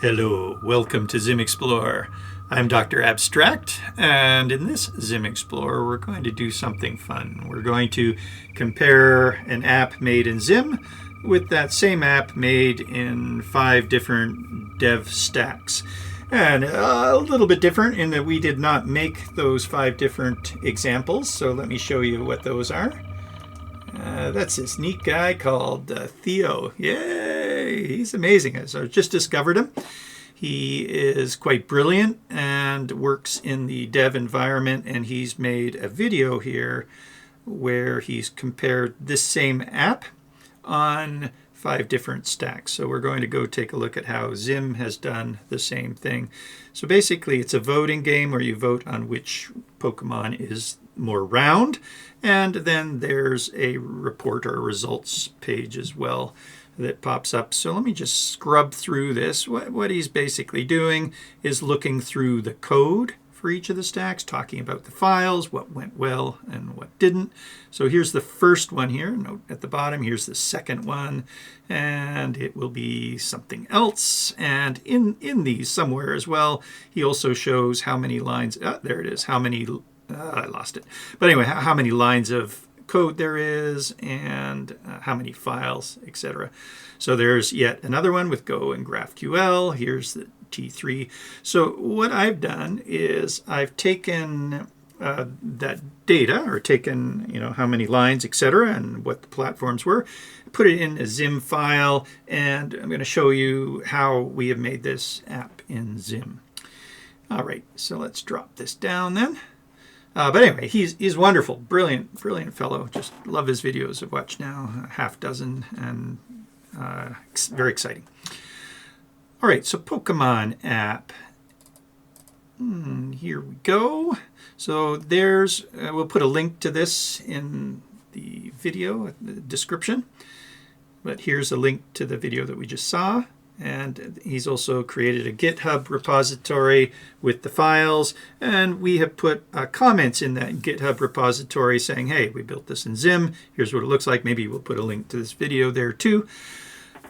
Hello, welcome to ZIM Explore. I'm Dr. Abstract, and in this ZIM Explore, we're going to do something fun. We're going to compare an app made in ZIM with that same app made in 5 different dev stacks. And a little bit different in that we did not make those 5 different examples, so let me show you what those are. That's this neat guy called Theo. Yay! He's amazing. So I just discovered him. He is quite brilliant and works in the dev environment, and he's made a video here where he's compared this same app on 5 different stacks. So we're going to go take a look at how ZIM has done the same thing. So basically it's a voting game where you vote on which Pokemon is more round, and then there's a report or results page as well that pops up. So let me just scrub through this. What he's basically doing is looking through the code for each of the stacks, talking about the files, what went well and what didn't. So here's the first one here, note at the bottom. Here's the second one, and it will be something else. And in these somewhere as well, he also shows how many lines, there it is, how many, I lost it. But anyway, how many lines of code there is and how many files, etc. So there's yet another one with Go and GraphQL. Here's the T3. So what I've done is I've taken that data, or taken how many lines, etc., and what the platforms were, put it in a ZIM file, and I'm going to show you how we have made this app in ZIM. All right, so let's drop this down then. But anyway, he's wonderful, brilliant fellow. Just love his videos. I've watched now a half dozen, and very exciting. All right, so Pokemon app. Here we go. So there's, we'll put a link to this in the video, the description. But here's a link to the video that we just saw. And he's also created a GitHub repository with the files. And we have put comments in that GitHub repository saying, hey, we built this in ZIM. Here's what it looks like. Maybe we'll put a link to this video there too.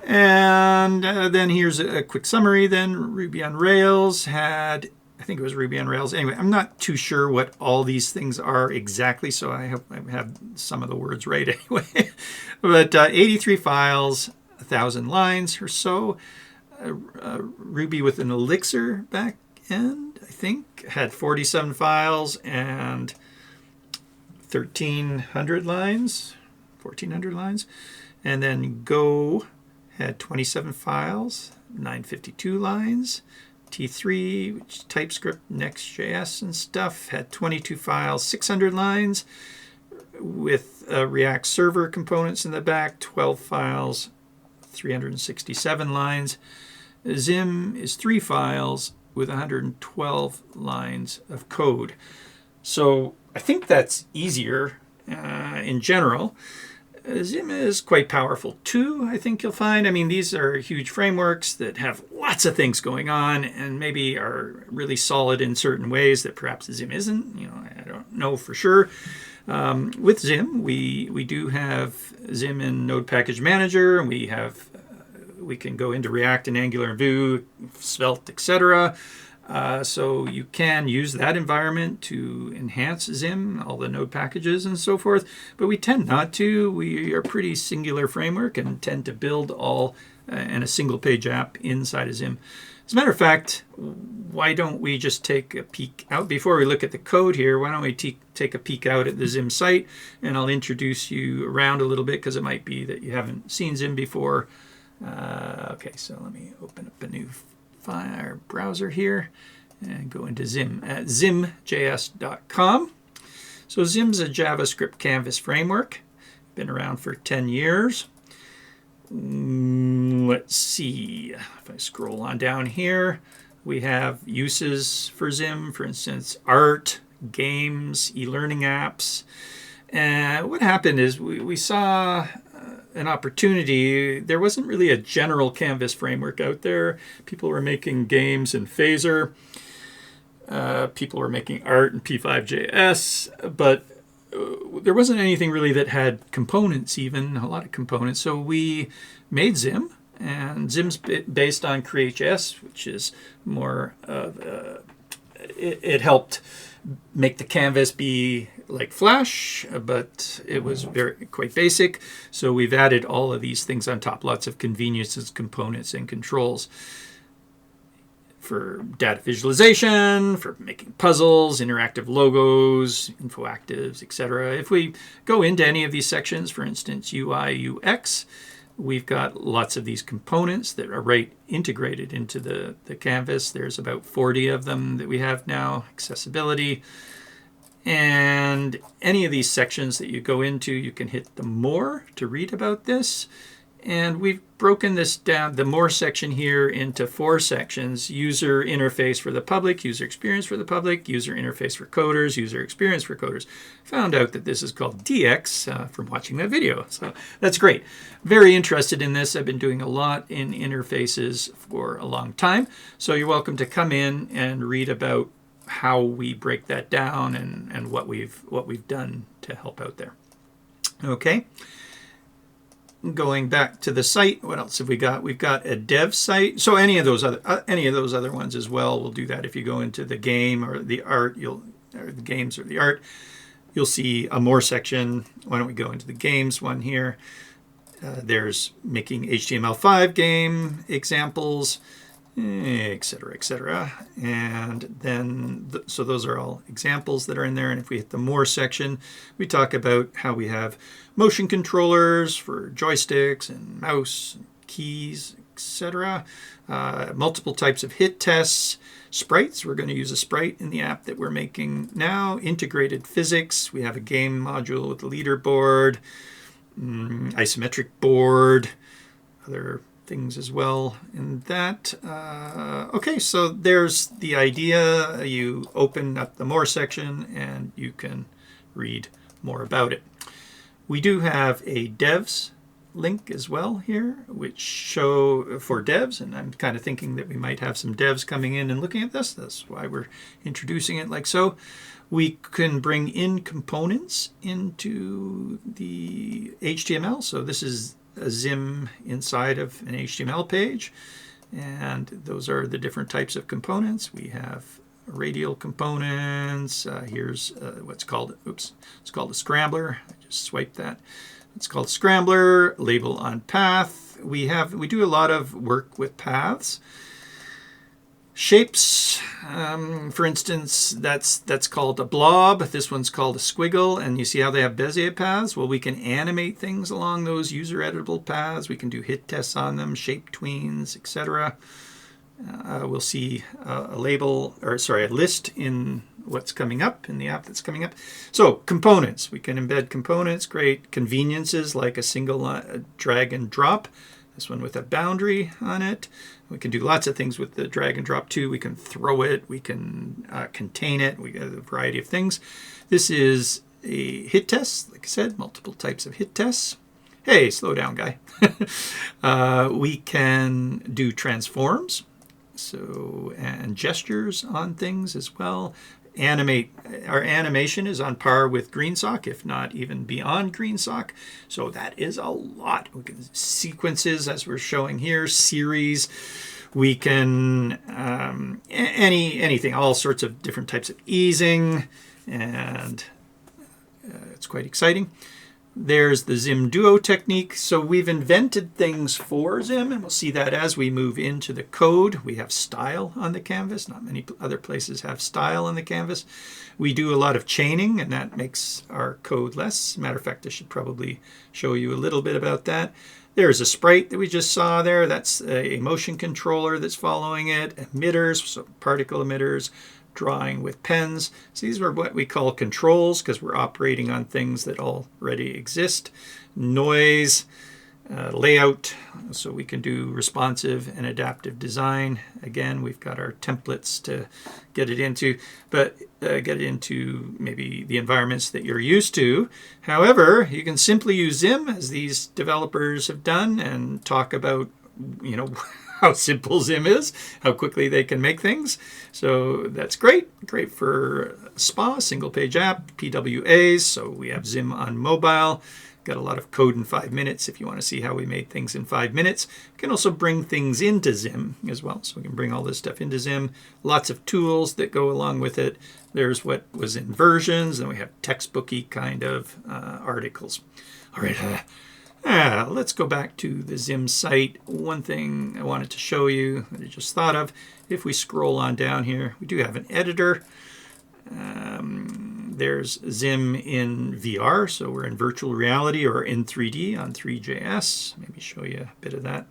And then here's a quick summary. Then Ruby on Rails had, I think it was Ruby on Rails. Anyway, I'm not too sure what all these things are exactly, so I hope I have some of the words right anyway. But 83 files, 1,000 lines or so. Ruby with an Elixir back end, I think, had 47 files and 1,300 lines, 1,400 lines. And then Go had 27 files, 952 lines. T3, which is TypeScript, Next.js and stuff, had 22 files, 600 lines, with React Server components in the back, 12 files, 367 lines. ZIM is 3 files with 112 lines of code. So I think that's easier in general. ZIM is quite powerful too, I think you'll find. I mean, these are huge frameworks that have lots of things going on and maybe are really solid in certain ways that perhaps ZIM isn't. I don't know for sure. With ZIM, we do have ZIM in Node Package Manager, and we can go into React and Angular and Vue, Svelte, etc. So you can use that environment to enhance ZIM, all the node packages and so forth, but we tend not to. We are pretty singular framework and tend to build all in a single page app inside of ZIM. As a matter of fact, why don't we just take a peek out before we look at the code here? Why don't we take a peek out at the ZIM site, and I'll introduce you around a little bit because it might be that you haven't seen ZIM before. Okay, so let me open up a new file browser here and go into ZIM at zimjs.com. So ZIM's a JavaScript canvas framework. Been around for 10 years. Let's see, if I scroll on down here, we have uses for ZIM, for instance, art, games, e-learning apps. And what happened is we saw an opportunity. There wasn't really a general canvas framework out there. People were making games in Phaser. People were making art in P5.js, but there wasn't anything really that had components, even a lot of components. So we made ZIM and ZIM's based on CreateJS, which is more of it helped make the canvas be like Flash, but it was quite basic. So we've added all of these things on top, lots of conveniences, components, and controls for data visualization, for making puzzles, interactive logos, info actives, etc. If we go into any of these sections, for instance, UI, UX, we've got lots of these components that are right integrated into the canvas. There's about 40 of them that we have now. Accessibility. And any of these sections that you go into, you can hit the More to read about this. And we've broken this down, the More section here, into 4 sections: user interface for the public, user experience for the public, user interface for coders, user experience for coders. Found out that this is called DX from watching that video. So that's great. Very interested in this. I've been doing a lot in interfaces for a long time. So you're welcome to come in and read about how we break that down and what we've done to help out there. Okay. Going back to the site, what else have we got? We've got a dev site. So any of those other ones as well. We'll do that if you go into the game or the art. Or the games or the art. You'll see a More section. Why don't we go into the games one here? There's making HTML5 game examples, etc., etc. And then, so those are all examples that are in there. And if we hit the More section, we talk about how we have motion controllers for joysticks and mouse, and keys, etc. Multiple types of hit tests. Sprites, we're going to use a sprite in the app that we're making now. Integrated physics, we have a game module with a leaderboard, isometric board, other things as well in that. Okay, so there's the idea. You open up the More section and you can read more about it. We do have a devs link as well here, which show for devs, and I'm kind of thinking that we might have some devs coming in and looking at this. That's why we're introducing it like so. We can bring in components into the HTML. So this is a ZIM inside of an HTML page, and those are the different types of components. We have radial components. Here's what's called, it's called a scrambler. I just swiped that. It's called scrambler. Label on path. We do a lot of work with paths. Shapes, for instance, that's called a blob. This one's called a squiggle, and you see how they have Bezier paths? Well, we can animate things along those user editable paths. We can do hit tests on them, shape tweens, etc. We'll see a list in what's coming up, in the app that's coming up. So components, we can embed components, great conveniences like a single drag and drop. This one with a boundary on it. We can do lots of things with the drag and drop too. We can throw it, we can contain it, we got a variety of things. This is a hit test, like I said, multiple types of hit tests. Hey, slow down, guy. We can do transforms, and gestures on things as well. Animate. Our animation is on par with GreenSock, if not even beyond GreenSock. So that is a lot. We can sequences, as we're showing here, series. We can anything, all sorts of different types of easing, and it's quite exciting. There's the ZIM Duo technique. So we've invented things for ZIM, and we'll see that as we move into the code. We have style on the canvas. Not many other places have style on the canvas. We do a lot of chaining, and that makes our code less. Matter of fact, I should probably show you a little bit about that. There's a sprite that we just saw there. That's a motion controller that's following it. Emitters, so particle emitters. Drawing with pens. So these are what we call controls because we're operating on things that already exist. Noise, layout, so we can do responsive and adaptive design. Again, we've got our templates to get it into, but get it into maybe the environments that you're used to. However, you can simply use ZIM, as these developers have done, and talk about, how simple ZIM is, how quickly they can make things. So that's great. Great for SPA, single page app, PWAs. So we have ZIM on mobile. Got a lot of code in 5 minutes if you want to see how we made things in 5 minutes. We can also bring things into ZIM as well. So we can bring all this stuff into ZIM. Lots of tools that go along with it. There's what was in versions, and we have textbooky kind of articles. All right, let's go back to the ZIM site. One thing I wanted to show you that I just thought of, if we scroll on down here, we do have an editor. There's ZIM in VR, so we're in virtual reality or in 3D on three.js. Maybe show you a bit of that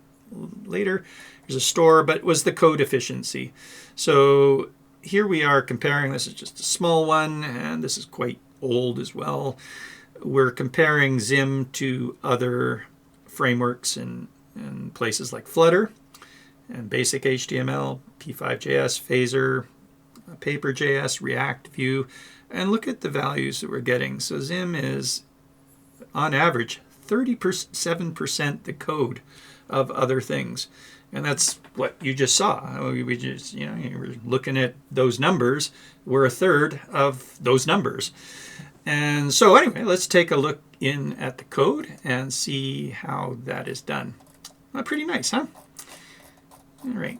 later. There's a store, but it was the code efficiency. So here we are comparing, this is just a small one, and this is quite old as well. We're comparing ZIM to other frameworks in places like Flutter and basic HTML, P5.js, Phaser, Paper.js, React, Vue, and look at the values that we're getting. So ZIM is, on average, 37% the code of other things. And that's what you just saw. We just, you were looking at those numbers. We're a third of those numbers. And so anyway, let's take a look in at the code and see how that is done. Well, pretty nice, huh? All right.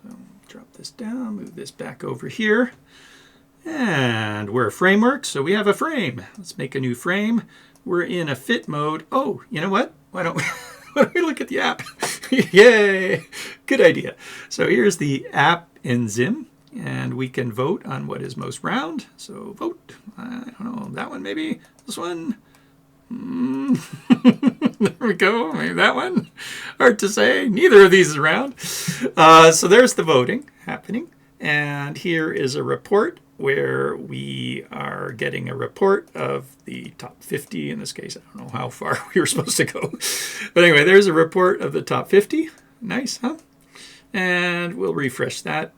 So drop this down, move this back over here. And we're a framework, so we have a frame. Let's make a new frame. We're in a fit mode. Oh, you know what? Why don't we look at the app? Yay! Good idea. So here's the app in ZIM, and we can vote on what is most round. So vote. I don't know, that one maybe? This one? There we go. Maybe that one. Hard to say. Neither of these is round. So there's the voting happening. And here is a report where we are getting a report of the top 50. In this case, I don't know how far we were supposed to go. But anyway, there's a report of the top 50. Nice, huh? And we'll refresh that.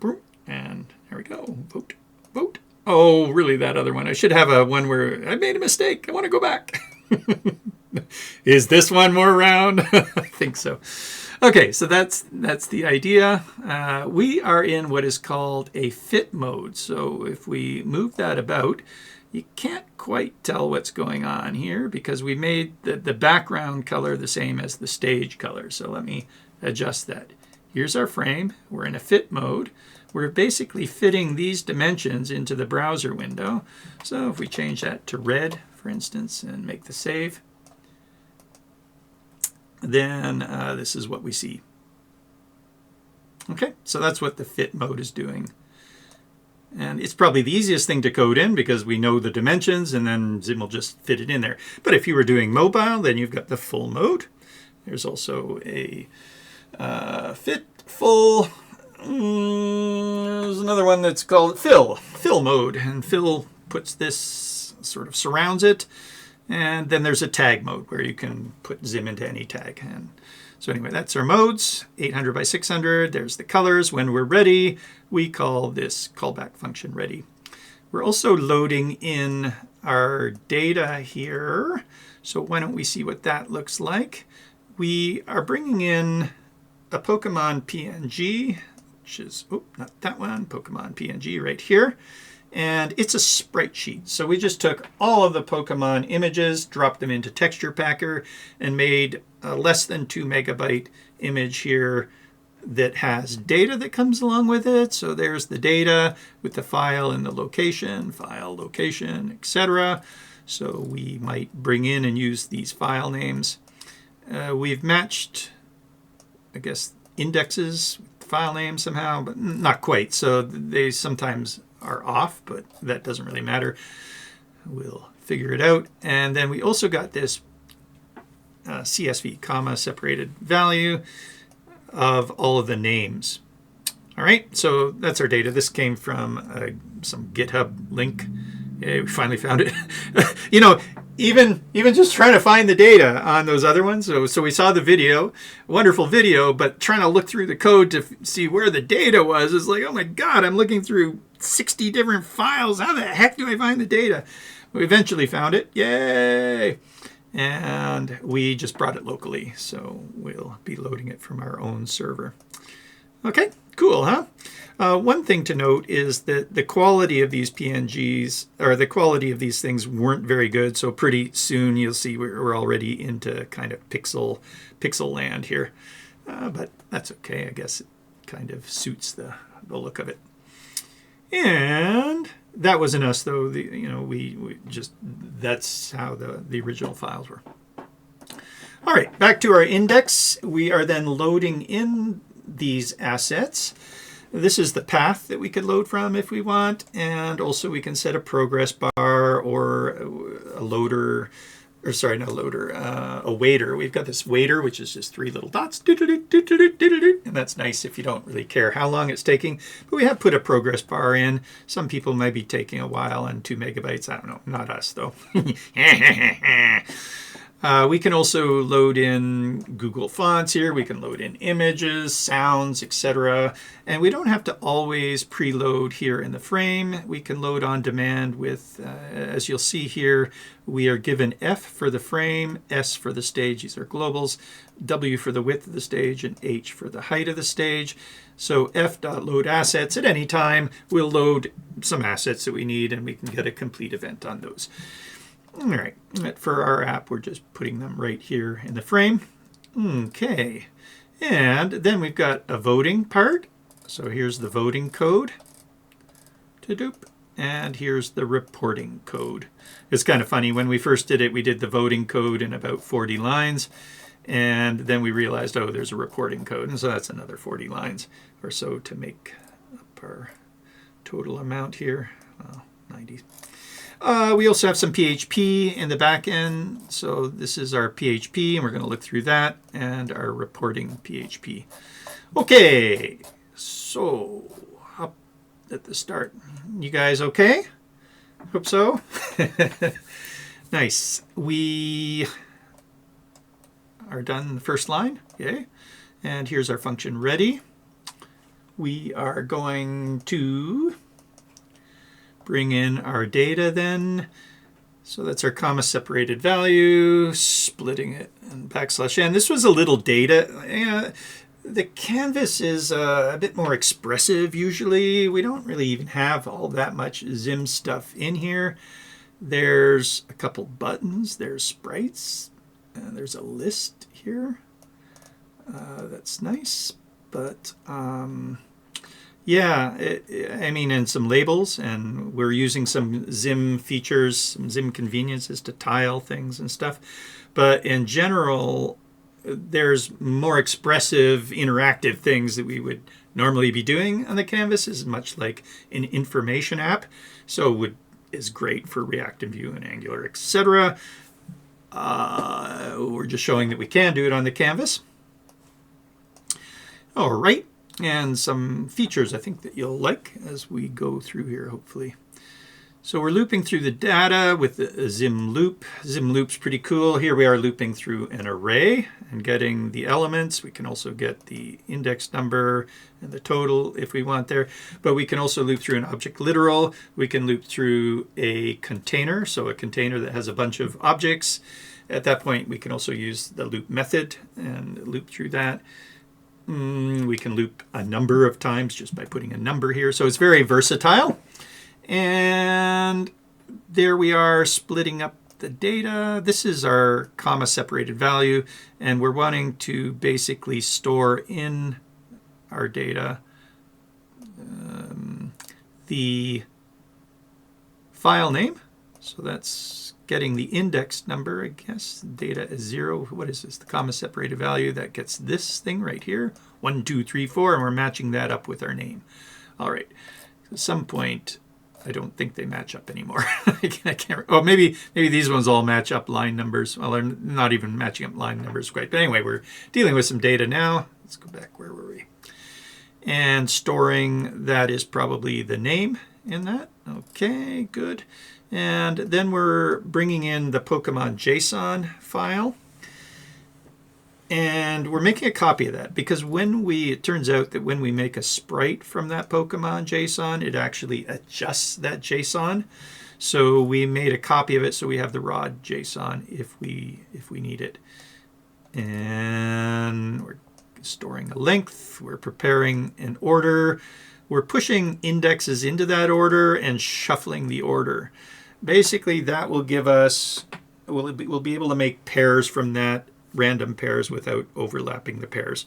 And there we go. Vote, vote. Oh, really, that other one. I should have a one where I made a mistake. I want to go back. Is this one more round? I think so. Okay, so that's the idea. We are in what is called a fit mode. So if we move that about, you can't quite tell what's going on here because we made the background color the same as the stage color. So let me adjust that. Here's our frame. We're in a fit mode. We're basically fitting these dimensions into the browser window. So if we change that to red, for instance, and make the save, then this is what we see. Okay, so that's what the fit mode is doing. And it's probably the easiest thing to code in because we know the dimensions and then ZIM will just fit it in there. But if you were doing mobile, then you've got the full mode. There's also a fit full. There's another one that's called fill mode. And fill puts this, sort of surrounds it. And then there's a tag mode where you can put ZIM into any tag. And so anyway, that's our modes, 800 by 600. There's the colors. When we're ready, we call this callback function ready. We're also loading in our data here. So why don't we see what that looks like? We are bringing in a Pokemon PNG, which is, oh, not that one, Pokemon PNG right here. And it's a sprite sheet. So we just took all of the Pokemon images, dropped them into Texture Packer, and made a less than 2 megabyte image here that has data that comes along with it. So there's the data with the file and the location, file, location, etc. So we might bring in and use these file names. We've matched, I guess, indexes with file names somehow, but not quite. So they sometimes are off, but that doesn't really matter. We'll figure it out. And then we also got this CSV, comma, separated value of all of the names. All right, so that's our data. This came from some GitHub link. Yeah, we finally found it. You know, even just trying to find the data on those other ones. So we saw the video, wonderful video, but trying to look through the code to see where the data was is like, oh my God, I'm looking through 60 different files. How the heck do I find the data? We eventually found it. Yay! And we just brought it locally. So we'll be loading it from our own server. Okay, cool, huh? One thing to note is that the quality of these PNGs, or the quality of these things, weren't very good. So pretty soon you'll see we're already into kind of pixel land here. But that's okay. I guess it kind of suits the look of it. And that wasn't us, though. We just, that's how the original files were. All right, back to our index. We are then loading in these assets. This is the path that we could load from if we want, and also we can set a progress bar or a loader, or sorry, not a loader, a waiter. We've got this waiter, which is just 3 little dots, and that's nice if you don't really care how long it's taking. But we have put a progress bar in. Some people might be taking a while and 2 megabytes. I don't know, not us though. We can also load in Google Fonts here. We can load in images, sounds, etc. And we don't have to always preload here in the frame. We can load on demand with, as you'll see here, we are given F for the frame, S for the stage, these are globals, W for the width of the stage, and H for the height of the stage. So f.load assets at any time will load some assets that we need, and we can get a complete event on those. All right, for our app, we're just putting them right here in the frame. Okay, and then we've got a voting part. So here's the voting code. And here's the reporting code. It's kind of funny. When we first did it, we did the voting code in about 40 lines. And then we realized, oh, there's a reporting code. And so that's another 40 lines or so to make up our total amount here. Well, 90. We also have some PHP in the back end. So this is our PHP, and we're going to look through that, and our reporting PHP. Okay, so up at the start. You guys okay? Hope so. Nice. We are done the first line. Okay, and here's our function ready. We are going to bring in our data then. So that's our comma separated value, splitting it in \n. This was a little data. The canvas is a bit more expressive usually. We don't really even have all that much ZIM stuff in here. There's a couple buttons, there's sprites, and there's a list here. That's nice, but yeah, I mean, and some labels, and we're using some ZIM features, some ZIM conveniences to tile things and stuff. But in general, there's more expressive, interactive things that we would normally be doing on the canvas. Is much like an information app, so is great for React and Vue and Angular, etc. We're just showing that we can do it on the canvas. All right. And some features I think that you'll like as we go through here, hopefully. So we're looping through the data with the ZIM loop. ZIM loop's pretty cool. Here we are looping through an array and getting the elements. We can also get the index number and the total if we want there. But we can also loop through an object literal. We can loop through a container, so a container that has a bunch of objects. At that point, we can also use the loop method and loop through that. We can loop a number of times just by putting a number here. So it's very versatile. And there we are splitting up the data. This is our comma separated value. And we're wanting to basically store in our data the file name. So that's getting the index number, I guess. Data is 0. What is this? The comma separated value. That gets this thing right here. 1, 2, 3, 4. And we're matching that up with our name. All right. At some point, I don't think they match up anymore. I can't. Oh, maybe these ones all match up line numbers. Well, they're not even matching up line numbers quite. But anyway, we're dealing with some data now. Let's go back. Where were we? And storing, that is probably the name in that. Okay, good. And then we're bringing in the Pokemon JSON file. And we're making a copy of that because it turns out that when we make a sprite from that Pokemon JSON, it actually adjusts that JSON. So we made a copy of it so we have the raw JSON if we need it. And we're storing a length. We're preparing an order. we're pushing indexes into that order and shuffling the order. Basically, that will give us, we'll be able to make pairs from that, random pairs without overlapping the pairs.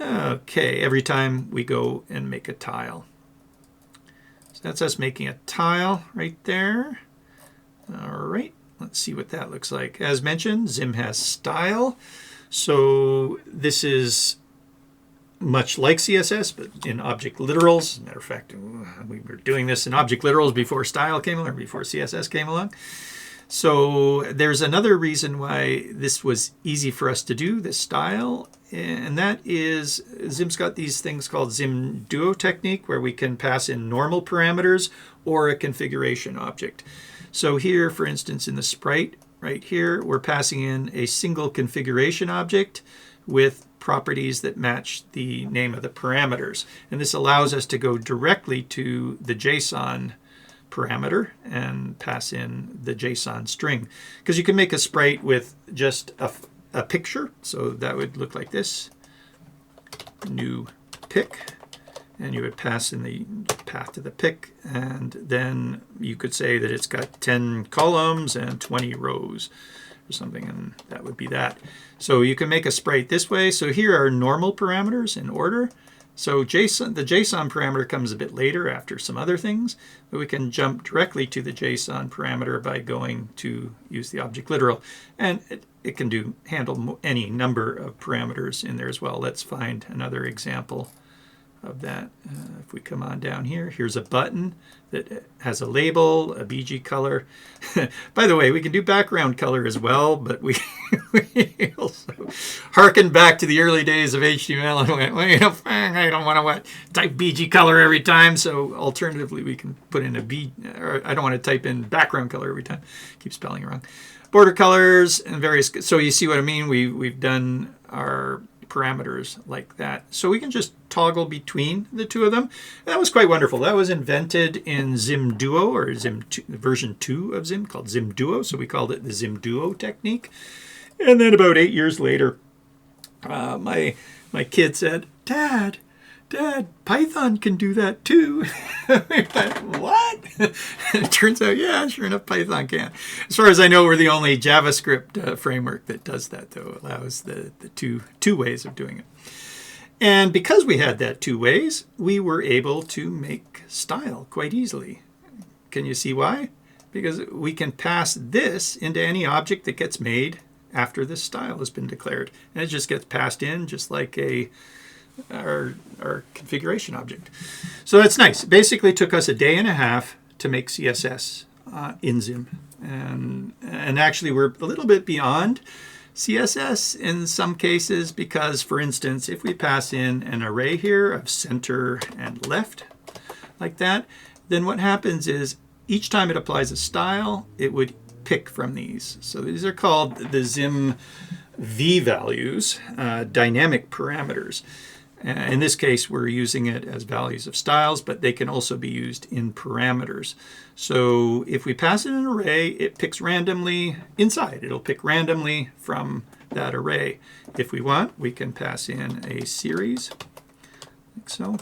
Okay, every time we go and make a tile. So that's us making a tile right there. All right, let's see what that looks like. As mentioned, ZIM has style. So this is much like CSS, but in object literals. As a matter of fact, we were doing this in object literals before style came along, before CSS came along. So there's another reason why this was easy for us to do, this style, and that is ZIM's got these things called ZIM Duo technique, where we can pass in normal parameters or a configuration object. So here, for instance, in the sprite right here, we're passing in a single configuration object with properties that match the name of the parameters. And this allows us to go directly to the JSON parameter and pass in the JSON string. Because you can make a sprite with just a picture. So that would look like this. New pic. And you would pass in the path to the pic. And then you could say that it's got 10 columns and 20 rows or something. And that would be that. So you can make a sprite this way. So here are normal parameters in order. So the JSON parameter comes a bit later after some other things, but we can jump directly to the JSON parameter by going to use the object literal. And it can handle any number of parameters in there as well. Let's find another example of that. If we come on down here, here's a button that has a label, a BG color. By the way, we can do background color as well, but we also harkened back to the early days of HTML and went, well, I don't want to type BG color every time. So alternatively, we can put in or I don't want to type in background color every time. Keep spelling it wrong. Border colors and various. So you see what I mean? We've done our parameters like that. So we can just toggle between the two of them. That was quite wonderful. That was invented in ZIM Duo, or version 2 of ZIM, called ZIM Duo. So we called it the ZIM Duo technique. And then about 8 years later, my kid said, Dad, Python can do that too. What? It turns out, yeah, sure enough, Python can. As far as I know, we're the only JavaScript framework that does that, though. It allows the two ways of doing it. And because we had that 2 ways, we were able to make style quite easily. Can you see why? Because we can pass this into any object that gets made after this style has been declared. And it just gets passed in just like our configuration object. So that's nice. It basically took us a day and a half to make CSS in ZIM. And actually we're a little bit beyond CSS in some cases because, for instance, if we pass in an array here of center and left like that, then what happens is each time it applies a style, it would pick from these. So these are called the ZIM VEE values, dynamic parameters. In this case, we're using it as values of styles, but they can also be used in parameters. So if we pass in an array, it picks randomly inside. It'll pick randomly from that array. If we want, we can pass in a series, like so.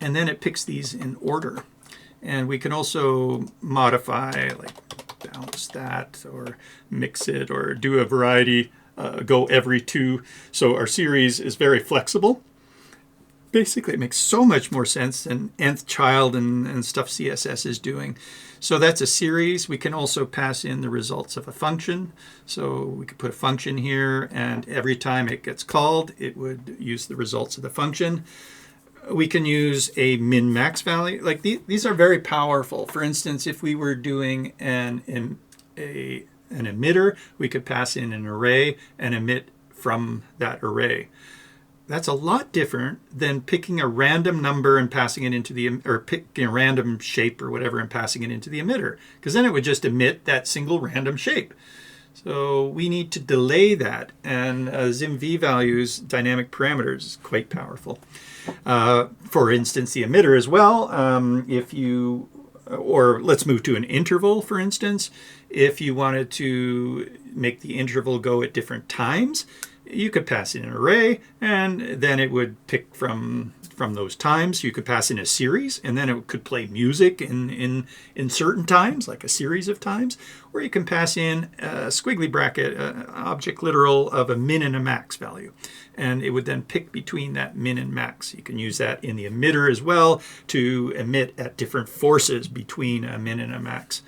And then it picks these in order. And we can also modify, like bounce that, or mix it, or do a variety. Go every 2. So our series is very flexible. Basically, it makes so much more sense than nth child and stuff CSS is doing. So that's a series. We can also pass in the results of a function. So we could put a function here, and every time it gets called, it would use the results of the function. We can use a min-max value. Like these are very powerful. For instance, if we were doing an emitter, we could pass in an array and emit from that array. That's a lot different than picking a random number and passing it into the, or picking a random shape or whatever and passing it into the emitter, because then it would just emit that single random shape. So we need to delay that, and ZIM VEE values dynamic parameters is quite powerful. For instance, the emitter as well. Or let's move to an interval, for instance. If you wanted to make the interval go at different times, you could pass in an array, and then it would pick from those times. You could pass in a series, and then it could play music in certain times, like a series of times. Or you can pass in a squiggly bracket, object literal of a min and a max value. And it would then pick between that min and max. You can use that in the emitter as well to emit at different forces between a min and a max.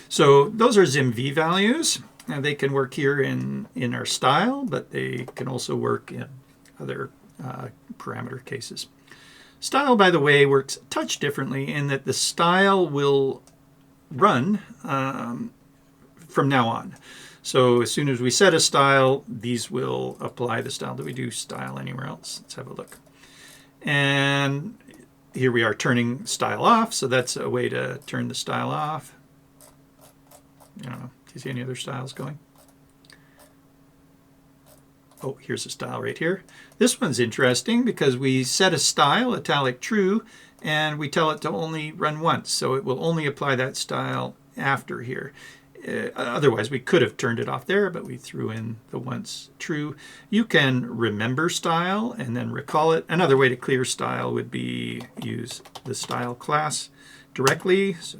So those are ZIM VEE values. And they can work here in our style, but they can also work in other parameter cases. Style, by the way, works a touch differently in that the style will run from now on. So as soon as we set a style, these will apply the style. Do we do style anywhere else? Let's have a look. And here we are turning style off. So that's a way to turn the style off. I don't know. Do you see any other styles going? Oh, here's a style right here. This one's interesting because we set a style, italic true, and we tell it to only run once. So it will only apply that style after here. Otherwise, we could have turned it off there, but we threw in the once true. You can remember style and then recall it. Another way to clear style would be use the style class directly. So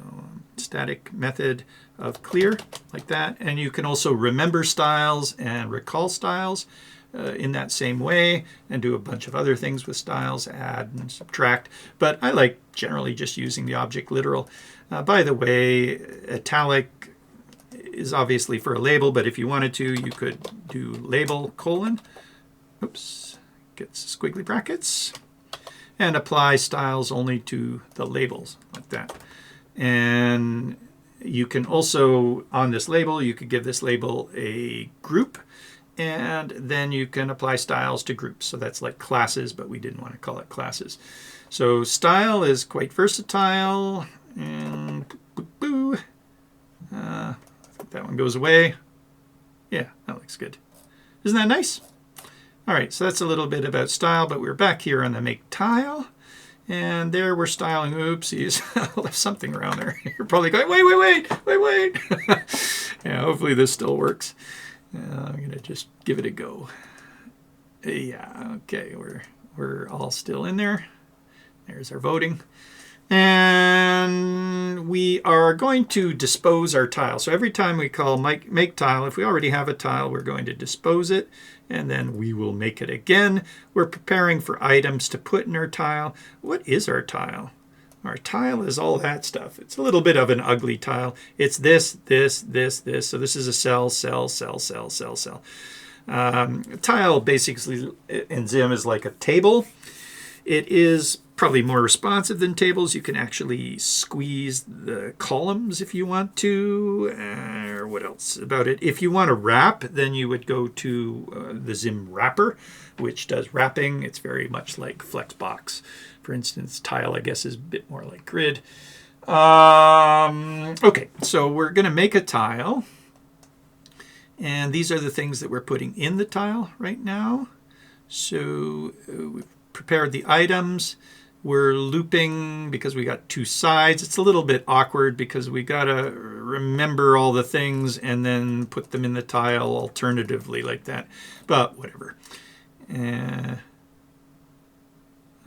static method of clear, like that. And you can also remember styles and recall styles in that same way, and do a bunch of other things with styles, add and subtract. But I like generally just using the object literal. By the way, italic is obviously for a label, but if you wanted to, you could do label : oops, gets squiggly brackets, and apply styles only to the labels, like that. And you can also, on this label, you could give this label a group, and then you can apply styles to groups. So that's like classes, but we didn't want to call it classes. So style is quite versatile, and I think that one goes away. Yeah, that looks good. Isn't that nice? All right, so that's a little bit about style, but we're back here on the make tile. And there we're styling, oopsies, I left something around there. You're probably going, wait. Yeah, hopefully this still works. I'm going to just give it a go. Yeah, okay, we're all still in there. There's our voting. And we are going to dispose our tile. So every time we call make tile, if we already have a tile, we're going to dispose it, and then we will make it again. We're preparing for items to put in our tile. What is our tile? Our tile is all that stuff. It's a little bit of an ugly tile. It's this. So this is a cell. Tile basically in ZIM is like a table. It is probably more responsive than tables. You can actually squeeze the columns if you want to. Or what else about it? If you want to wrap, then you would go to the ZIM wrapper, which does wrapping. It's very much like Flexbox. For instance, tile, I guess, is a bit more like grid. Okay, so we're going to make a tile. And these are the things that we're putting in the tile right now. So we've prepared the items. We're looping because we got two sides. It's a little bit awkward because we got to remember all the things and then put them in the tile alternatively like that. But whatever.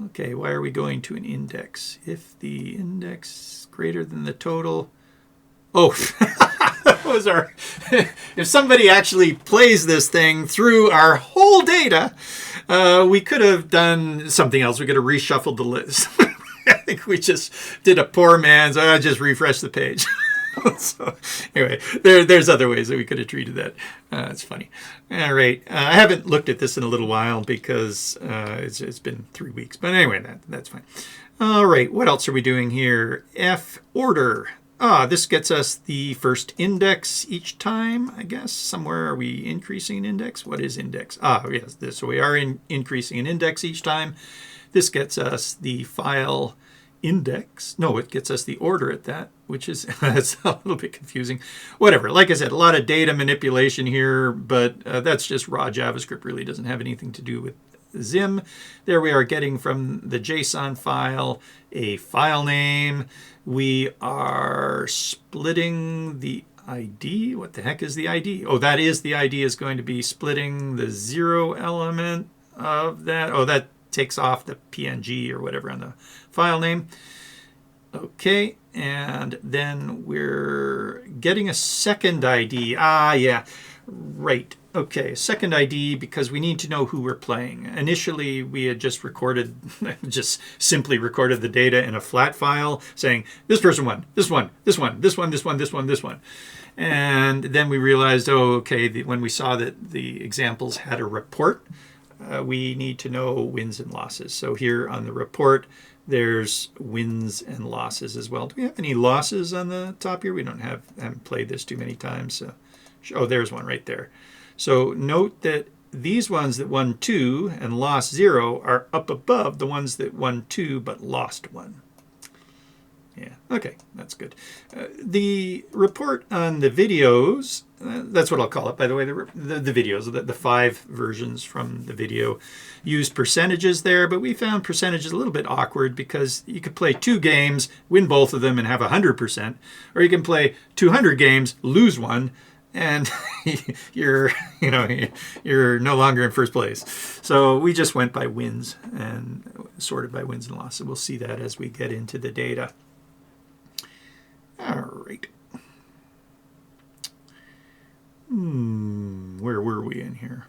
Okay, why are we going to an index? If the index is greater than the total. Oh, that was our. If somebody actually plays this thing through our whole data, we could have done something else. We could have reshuffled the list. I think we just did a poor man's. I just refreshed the page. So anyway, there's other ways that we could have treated that. It's funny. All right, I haven't looked at this in a little while because it's been 3 weeks. But anyway, that's fine. All right, what else are we doing here? F order. This gets us the first index each time, I guess. Somewhere are we increasing an index? What is index? Yes, so we are increasing an index each time. This gets us the file index. No, it gets us the order at that, which is that's a little bit confusing. Whatever. Like I said, a lot of data manipulation here, but that's just raw JavaScript. Really doesn't have anything to do with ZIM. There we are getting from the JSON file a file name. We are splitting the ID. What the heck is the ID? Oh, that is the ID is going to be splitting the 0 element of that. Oh, that takes off the PNG or whatever on the file name. Okay, and then we're getting a second ID. Ah, yeah, right. Okay, second ID because we need to know who we're playing. Initially, we had just recorded, just simply recorded the data in a flat file saying, this person won, this one, this one, this one, this one, this one, this one. And then we realized, oh, okay, when we saw that the examples had a report, we need to know wins and losses. So here on the report, there's wins and losses as well. Do we have any losses on the top here? We haven't played this too many times. So, oh, there's one right there. So note that these ones that won 2 and lost 0 are up above the ones that won 2 but lost 1. Yeah, okay, that's good. The report on the videos, that's what I'll call it, by the way, the videos, the 5 versions from the video used percentages there, but we found percentages a little bit awkward because you could play 2 games, win both of them, and have 100%, or you can play 200 games, lose 1, and you're no longer in first place. So we just went by wins and sorted by wins and losses. We'll see that as we get into the data. All right. Where were we in here?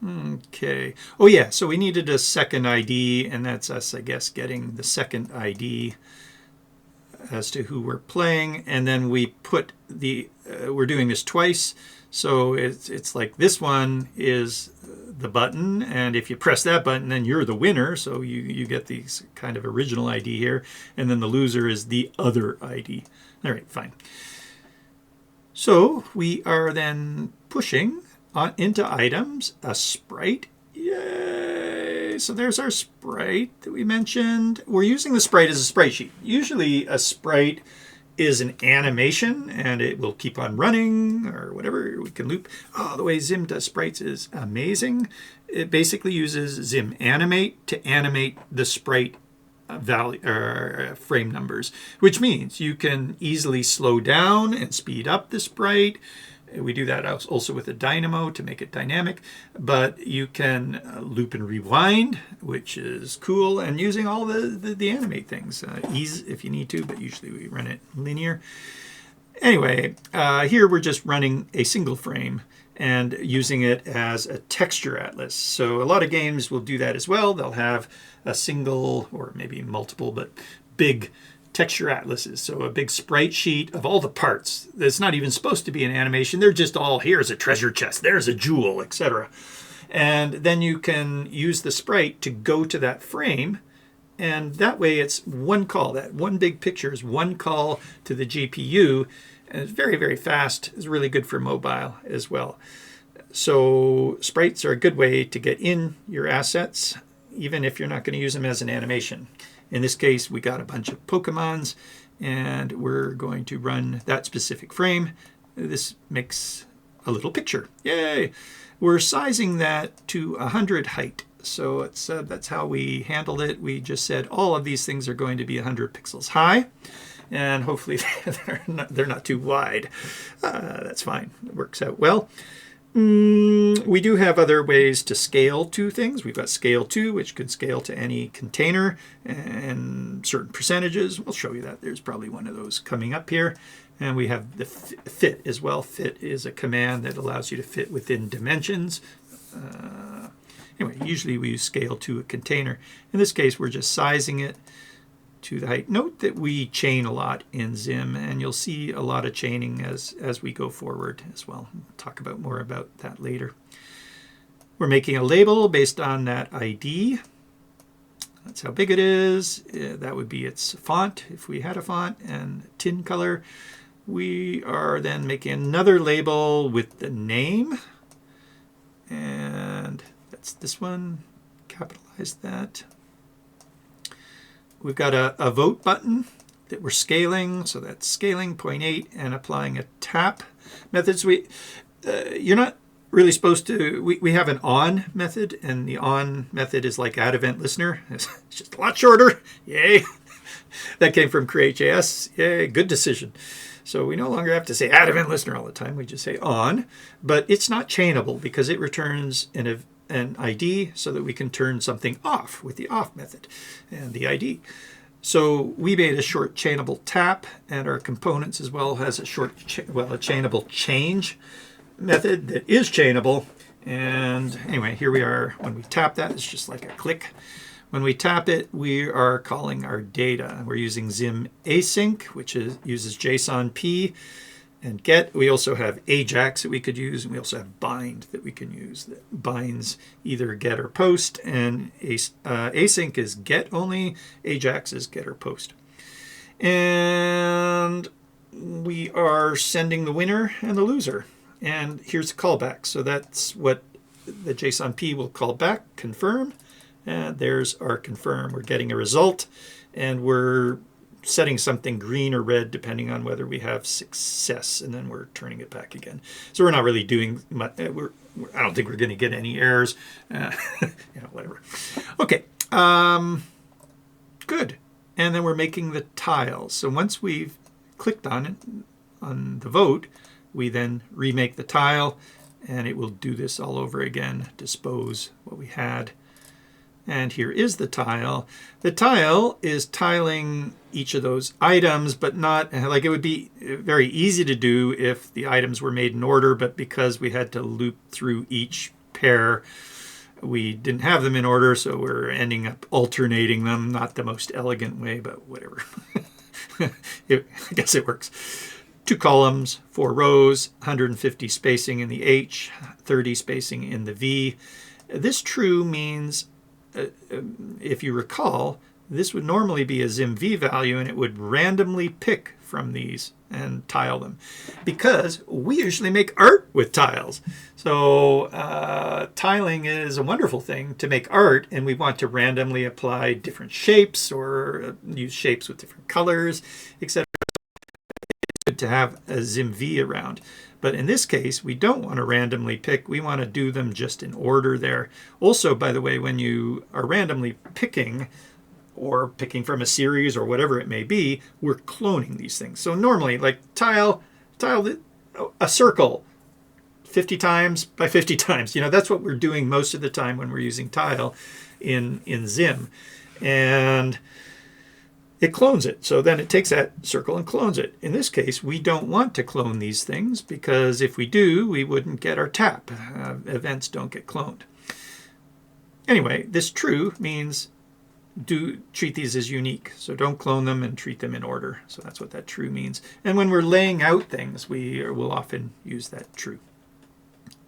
Okay. Oh yeah, so we needed a second ID, and that's us, I guess, getting the second ID as to who we're playing, and then we put the we're doing this twice, so it's like this one is the button, and if you press that button, then you're the winner, so you get the kind of original ID here, and then the loser is the other ID. All right, fine. So we are then pushing into items a sprite. Yay! So there's our sprite that we mentioned. We're using the sprite as a sprite sheet. Usually a sprite is an animation and it will keep on running or whatever. We can loop. Oh, the way ZIM does sprites is amazing. It basically uses ZIM Animate to animate the sprite value or frame numbers, which means you can easily slow down and speed up the sprite. We do that also with a dynamo to make it dynamic, but you can loop and rewind, which is cool, and using all the animate things. Ease if you need to, but usually we run it linear. Anyway, here we're just running a single frame and using it as a texture atlas. So a lot of games will do that as well. They'll have a single or maybe multiple, but big texture atlases. So a big sprite sheet of all the parts. It's not even supposed to be an animation. They're just all, here's a treasure chest, there's a jewel, etc. And then you can use the sprite to go to that frame. And that way it's one call. That one big picture is one call to the GPU. And it's very, very fast. It's really good for mobile as well. So sprites are a good way to get in your assets, even if you're not going to use them as an animation. In this case, we got a bunch of Pokemons, and we're going to run that specific frame. This makes a little picture. Yay! We're sizing that to 100 height. So it's, that's how we handled it. We just said all of these things are going to be 100 pixels high, and hopefully they're not too wide. That's fine. It works out well. We do have other ways to scale to things. We've got scaleTo, which can scale to any container and certain percentages. We'll show you that. There's probably one of those coming up here. And we have the fit as well. Fit is a command that allows you to fit within dimensions. Anyway, usually we use scale to a container. In this case, we're just sizing it to the height. Note that we chain a lot in ZIM, and you'll see a lot of chaining as we go forward as well. We'll talk about more about that later. We're making a label based on that ID. That's how big it is. That would be its font if we had a font, and tin color. We are then making another label with the name, and that's this one. Capitalize that. We've got a vote button that we're scaling, so that's scaling 0.8 and applying a tap methods. You're not really supposed to, we have an on method, and the on method is like addEventListener. It's just a lot shorter. Yay. That came from Create.js. Yay, good decision. So we no longer have to say addEventListener all the time. We just say on, but it's not chainable because it returns an ID so that we can turn something off with the off method and the ID. So we made a short chainable tap, and our components as well has a short, a chainable change method that is chainable. And anyway, here we are. When we tap that, it's just like a click. When we tap it, we are calling our data. We're using ZIM Async, which uses JSON P and get. We also have AJAX that we could use, and we also have bind that we can use that binds either get or post. And async is get only, AJAX is get or post. And we are sending the winner and the loser. And here's a callback. So that's what the JSON P will call back, confirm. And there's our confirm. We're getting a result, and we're setting something green or red depending on whether we have success, and then we're turning it back again. So we're not really doing much. I don't think we're going to get any errors. Whatever. Okay, good. And then we're making the tiles. So once we've clicked on it, on the vote, we then remake the tile, and it will do this all over again, dispose what we had. And here is the tile. The tile is tiling each of those items, but not like it would be very easy to do if the items were made in order, but because we had to loop through each pair, we didn't have them in order, so we're ending up alternating them. Not the most elegant way, but whatever. I guess it works. 2 columns, 4 rows, 150 spacing in the H, 30 spacing in the V. This true means, if you recall, this would normally be a ZIM VEE value, and it would randomly pick from these and tile them, because we usually make art with tiles. So tiling is a wonderful thing to make art, and we want to randomly apply different shapes or use shapes with different colors, etc. It's good to have a ZIM VEE around. But in this case, we don't want to randomly pick. We want to do them just in order there. Also, by the way, when you are randomly picking or picking from a series or whatever it may be, we're cloning these things. So normally, like tile a circle 50 times by 50 times. That's what we're doing most of the time when we're using tile in ZIM. And it clones it. So then it takes that circle and clones it. In this case, we don't want to clone these things, because if we do, we wouldn't get our tap. Events don't get cloned. Anyway, this true means treat these as unique. So don't clone them and treat them in order. So that's what that true means. And when we're laying out things, we will often use that true.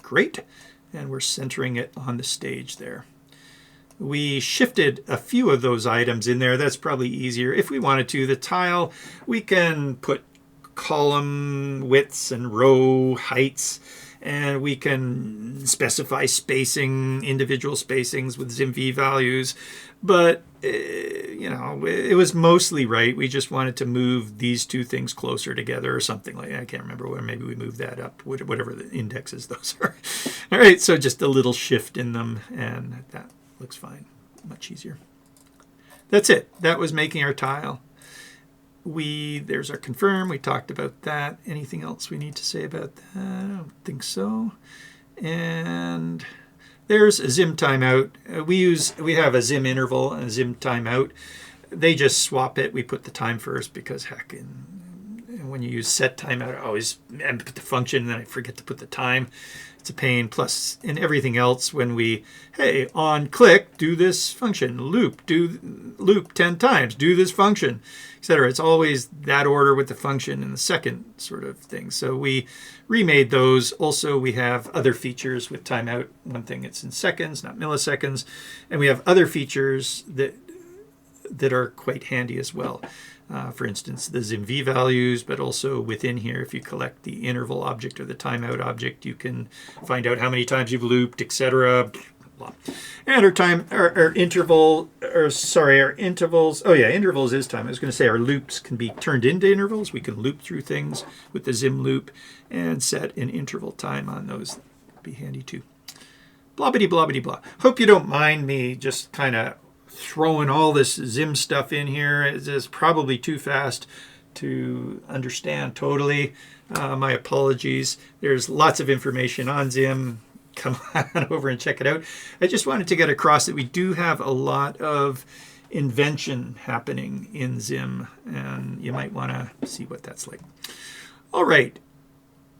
Great. And we're centering it on the stage there. We shifted a few of those items in there. That's probably easier. If we wanted to, the tile, we can put column widths and row heights, and we can specify spacing, individual spacings with ZIM VEE values. But, it was mostly right. We just wanted to move these two things closer together or something like that. I can't remember where. Maybe we moved that up, whatever the indexes those are. All right, so just a little shift in them, and that looks fine. Much easier. That's it. That was making our tile. There's our confirm. We talked about that. Anything else we need to say about that? I don't think so. And there's a ZIM timeout. We have a ZIM interval and a ZIM timeout. They just swap it. We put the time first because heck, when you use set timeout, I always put the function and then I forget to put the time. It's a pain. Plus, in everything else, when on click, do this function, loop 10 times, do this function, etc. It's always that order with the function in the second sort of thing. So we remade those. Also, we have other features with timeout. One thing, it's in seconds, not milliseconds. And we have other features that are quite handy as well. For instance, the ZIM VEE values, but also within here, if you collect the interval object or the timeout object, you can find out how many times you've looped, etc. And our intervals. Oh yeah, intervals is time. I was going to say our loops can be turned into intervals. We can loop through things with the ZIM loop and set an interval time on those. That'd be handy too. Blobbity blobbity blah. Hope you don't mind me just kind of throwing all this ZIM stuff in here. It's probably too fast to understand totally. My apologies. There's lots of information on ZIM. Come on over and check it out. I just wanted to get across that we do have a lot of invention happening in ZIM, and you might want to see what that's like. All right.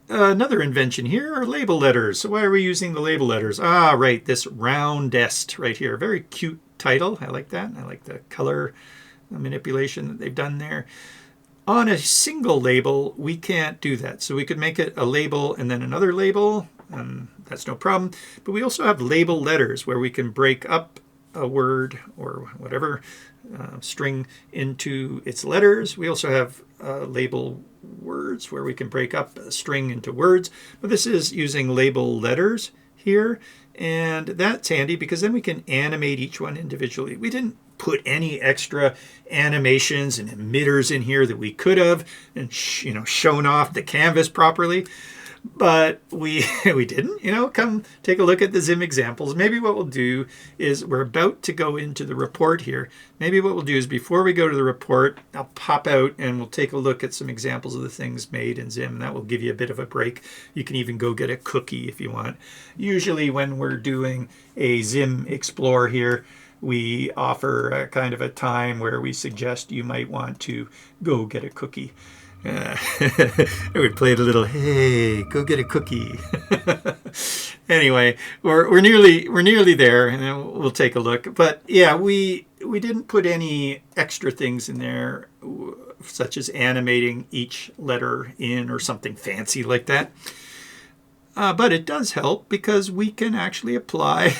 Another invention here are label letters. So why are we using the label letters? Ah, right, this roundest right here. Very cute title. I like that. I like the color manipulation that they've done there. On a single label, we can't do that. So we could make it a label and then another label. That's no problem. But we also have label letters where we can break up a word or whatever string into its letters. We also have label words where we can break up a string into words. But this is using label letters here. And that's handy because then we can animate each one individually. We didn't put any extra animations and emitters in here that we could have and shown off the canvas properly. But we didn't, come take a look at the ZIM examples. Maybe what we'll do is we're about to go into the report here. Maybe what we'll do is before we go to the report, I'll pop out and we'll take a look at some examples of the things made in ZIM. That will give you a bit of a break. You can even go get a cookie if you want. Usually when we're doing a ZIM Explore here, we offer a kind of a time where we suggest you might want to go get a cookie. We played a little, hey, go get a cookie. Anyway, we're nearly there, and then we'll take a look. But yeah, we didn't put any extra things in there, such as animating each letter in or something fancy like that. But it does help because we can actually apply.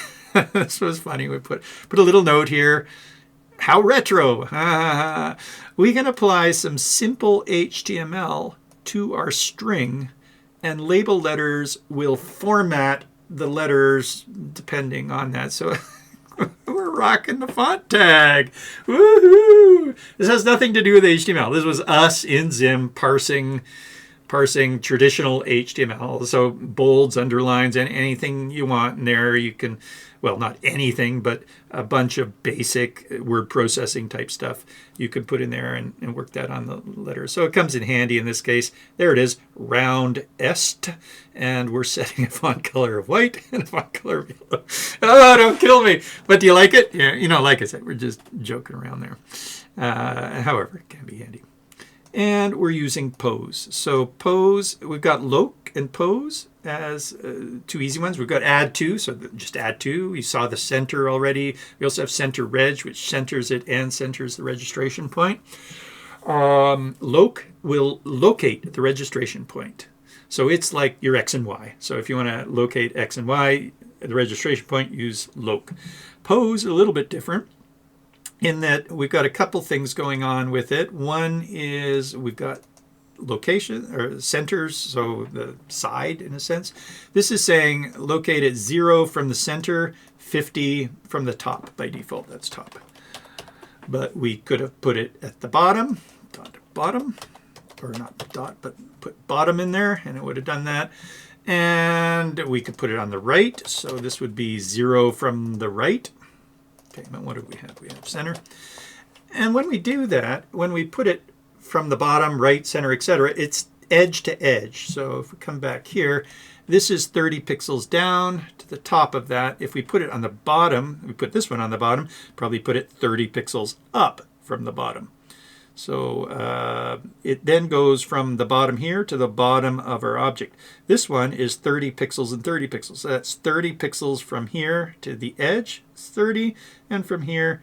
This was funny. We put a little note here. How retro! We can apply some simple HTML to our string, and label letters will format the letters depending on that. So we're rocking the font tag. Woohoo! This has nothing to do with HTML. This was us in ZIM parsing traditional HTML. So bolds, underlines, and anything you want in there. You can, well, not anything, but a bunch of basic word processing type stuff you could put in there and work that on the letters. So it comes in handy in this case. There it is, roundest. And we're setting a font color of white and a font color of yellow. Oh, don't kill me. But do you like it? Yeah, like I said, we're just joking around there. However, it can be handy. And we're using pose. So pose, we've got loc and pose as two easy ones. We've got add to, so just add to. You saw the center already. We also have center reg, which centers it and centers the registration point. Loc will locate the registration point. So it's like your X and Y. So if you want to locate X and Y, the registration point, use loc. Pose, a little bit different, in that we've got a couple things going on with it. One is we've got location or centers, so the side in a sense. This is saying locate at 0 from the center, 50 from the top by default. That's top. But we could have put it at the bottom, dot bottom, or not dot, but put bottom in there, and it would have done that. And we could put it on the right, so this would be 0 from the right. Okay, what do we have? We have center. And when we do that, when we put it from the bottom, right, center, etc., it's edge to edge. So if we come back here, this is 30 pixels down to the top of that. If we put it on the bottom, we put this one on the bottom, probably put it 30 pixels up from the bottom. So it then goes from the bottom here to the bottom of our object. This one is 30 pixels and 30 pixels. So that's 30 pixels from here to the edge, it's 30, and from here,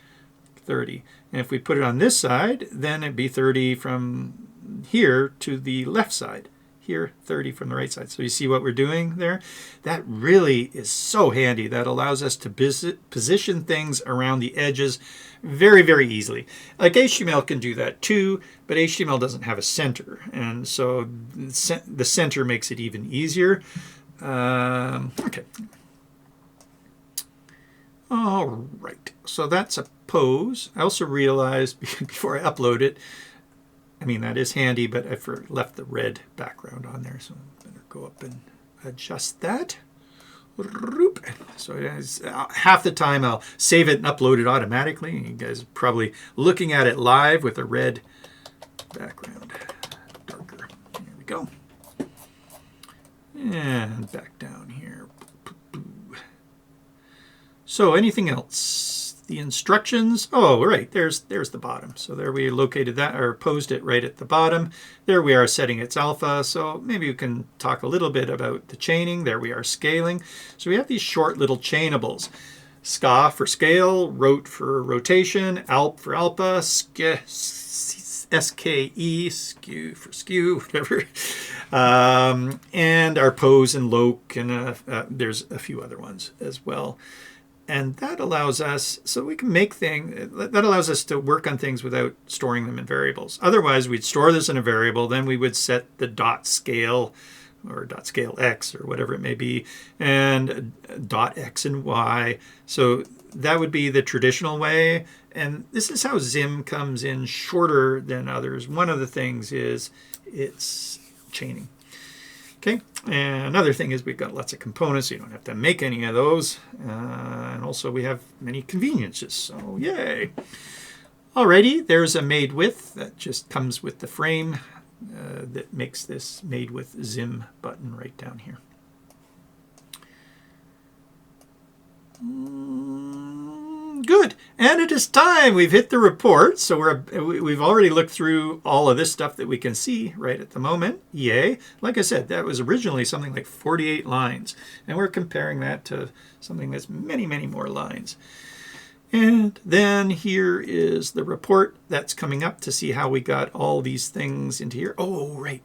30. And if we put it on this side, then it'd be 30 from here to the left side. Here, 30 from the right side. So you see what we're doing there? That really is so handy. That allows us to position things around the edges very, very easily. Like HTML can do that too, but HTML doesn't have a center. And so the center makes it even easier. Okay. All right. So that's a pose. I also realized before I upload it, I mean, that is handy, but I left the red background on there, so I better go up and adjust that. So half the time I'll save it and upload it automatically. You guys are probably looking at it live with a red background darker. There we go. And back down here. So anything else? The instructions. Oh, right. There's the bottom. So there we located that, or posed it right at the bottom. There we are setting its alpha. So maybe we can talk a little bit about the chaining. There we are scaling. So we have these short little chainables. SCA for scale, rot for rotation, alp for alpha, SKE, skew for skew, whatever. And our pose and loc, and there's a few other ones as well. And that allows us, so we can make things, that allows us to work on things without storing them in variables. Otherwise, we'd store this in a variable, then we would set the dot scale or dot scale x or whatever it may be, and dot x and y. So that would be the traditional way. And this is how ZIM comes in shorter than others. One of the things is it's chaining. Okay, and another thing is we've got lots of components, so you don't have to make any of those. And also we have many conveniences, so yay. Alrighty, there's a made with that just comes with the frame that makes this made with ZIM button right down here. Good, and it is time. We've hit the report, so we've already looked through all of this stuff that we can see right at the moment. Yay! Like I said, that was originally something like 48 lines, and we're comparing that to something that's many, many more lines. And then here is the report that's coming up to see how we got all these things into here. Oh, right.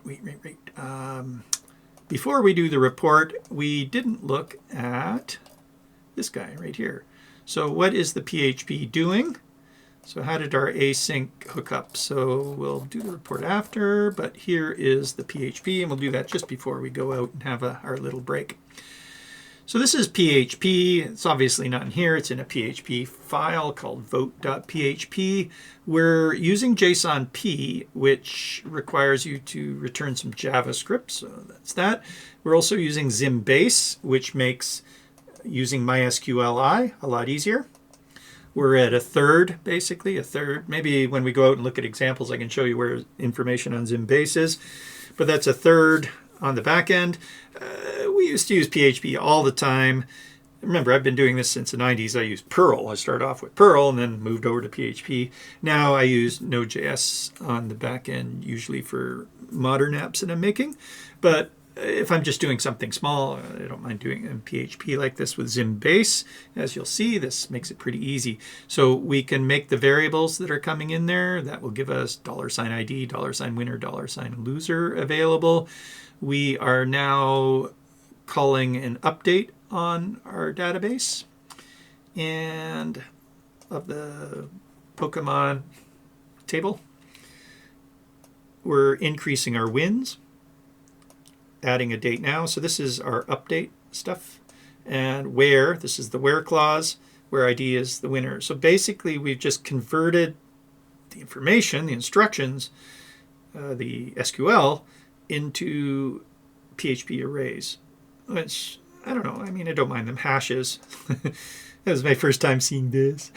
Before we do the report, we didn't look at this guy right here. So what is the PHP doing? So how did our async hook up? So we'll do the report after, but here is the PHP, and we'll do that just before we go out and have our little break. So this is PHP. It's obviously not in here. It's in a PHP file called vote.php. We're using JSON P, which requires you to return some JavaScript, so that's that. We're also using ZIM Base, which makes using MySQLi a lot easier. We're at a third, basically, a third. Maybe when we go out and look at examples, I can show you where information on ZIM Base is. But that's a third on the back end. We used to use PHP all the time. Remember, I've been doing this since the 90s. I used Perl. I started off with Perl and then moved over to PHP. Now I use Node.js on the back end, usually for modern apps that I'm making. But if I'm just doing something small, I don't mind doing it in PHP like this with ZIM Base. As you'll see, this makes it pretty easy. So we can make the variables that are coming in there. That will give us $ID, $winner, $loser available. We are now calling an update on our database. And of the Pokemon table, we're increasing our wins. Adding a date now. So this is our update stuff. And where, this is the where clause, where ID is the winner. So basically we've just converted the information, the instructions, the SQL into PHP arrays. Which, I don't know, I mean, I don't mind them. Hashes. That was my first time seeing this.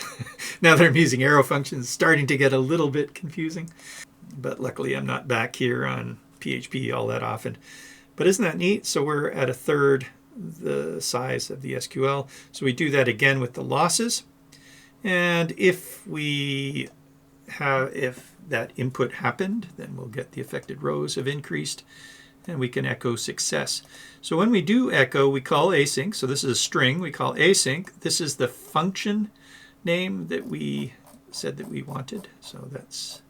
Now that I'm using arrow functions, it's starting to get a little bit confusing. But luckily I'm not back here on PHP all that often. But isn't that neat? So we're at a third the size of the SQL. So we do that again with the losses. And if that input happened, then we'll get the affected rows have increased, and we can echo success. So when we do echo, we call async. So this is a string. We call async. This is the function name that we said that we wanted. So that's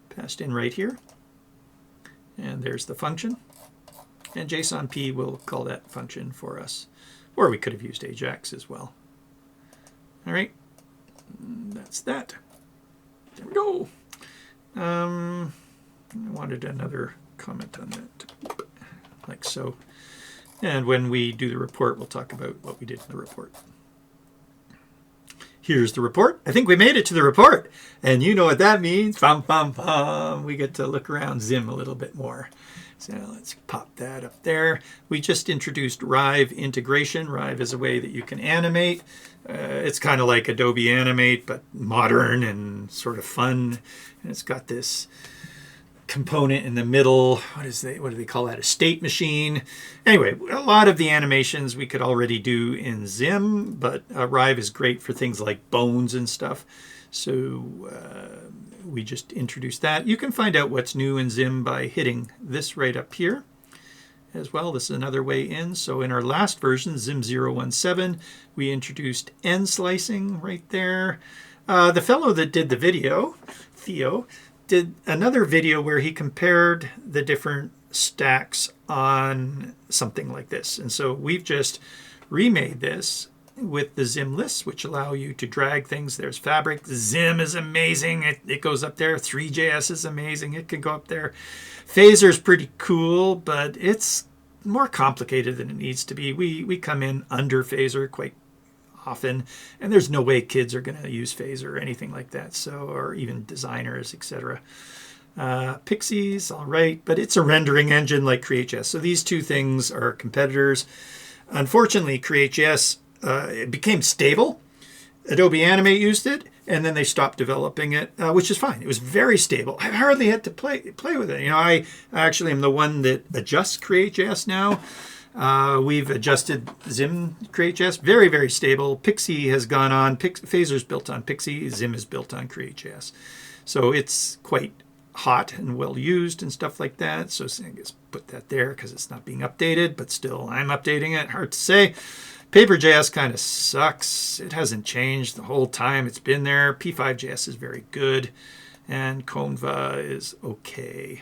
passed in right here. And there's the function. And JSON P will call that function for us. Or we could have used Ajax as well. All right. That's that. There we go. I wanted another comment on that, like so. And when we do the report, we'll talk about what we did in the report. here's the report. I think we made it to the report. And you know what that means. Fum, fum, fum. We get to look around ZIM a little bit more. So let's pop that up there. We just introduced Rive integration. Rive is a way that you can animate. It's kind of like Adobe Animate, but modern and sort of fun. And it's got this component in the middle. What do they call that? A state machine. Anyway, a lot of the animations we could already do in ZIM, but Rive is great for things like bones and stuff. So we just introduced that. You can find out what's new in ZIM by hitting this right up here as well. This is another way in. So in our last version, ZIM 017, we introduced end slicing right there. The fellow that did the video, Theo, did another video where he compared the different stacks on something like this. And so we've just remade this with the ZIM lists, which allow you to drag things. There's Fabric. ZIM is amazing. It goes up there. three.js is amazing. It can go up there. Phaser is pretty cool, but it's more complicated than it needs to be. We come in under Phaser quite often, and there's no way kids are going to use Phaser or anything like that, so, or even designers, etc. Pixies, all right, but it's a rendering engine like CreateJS. So these two things are competitors. Unfortunately, CreateJS it became stable. Adobe Animate used it, and then they stopped developing it, which is fine. It was very stable. I hardly had to play with it. You know, I actually am the one that adjusts CreateJS now. We've adjusted ZIM CreateJS, very, very stable. Pixie has gone on. Phaser's built on Pixie. ZIM is built on CreateJS. So it's quite hot and well used and stuff like that. So I guess put that there because it's not being updated, but still I'm updating it. Hard to say. Paper.js kind of sucks. It hasn't changed the whole time it's been there. P5.js is very good, and Conva is okay.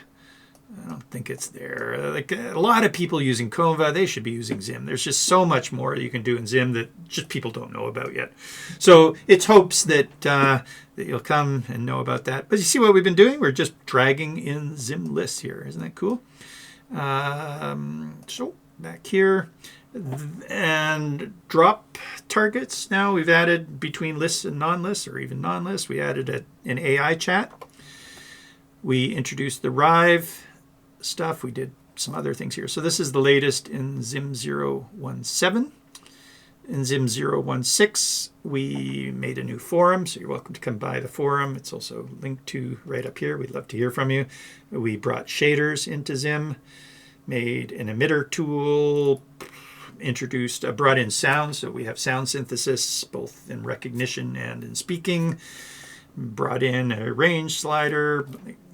I don't think it's there. Like a lot of people using Conva, they should be using ZIM. There's just so much more you can do in ZIM that just people don't know about yet. So it's hopes that that you'll come and know about that. But you see what we've been doing? We're just dragging in ZIM lists here. Isn't that cool? So back here. And drop targets. Now we've added between lists and non-lists, or even non-lists. We added an AI chat. We introduced the Rive stuff. We did some other things here. So this is the latest in ZIM 017. In ZIM 016, we made a new forum, so you're welcome to come by the forum. It's also linked to right up here. We'd love to hear from you. We brought shaders into ZIM, made an emitter tool, brought in sound, so we have sound synthesis both in recognition and in speaking. Brought in a range slider,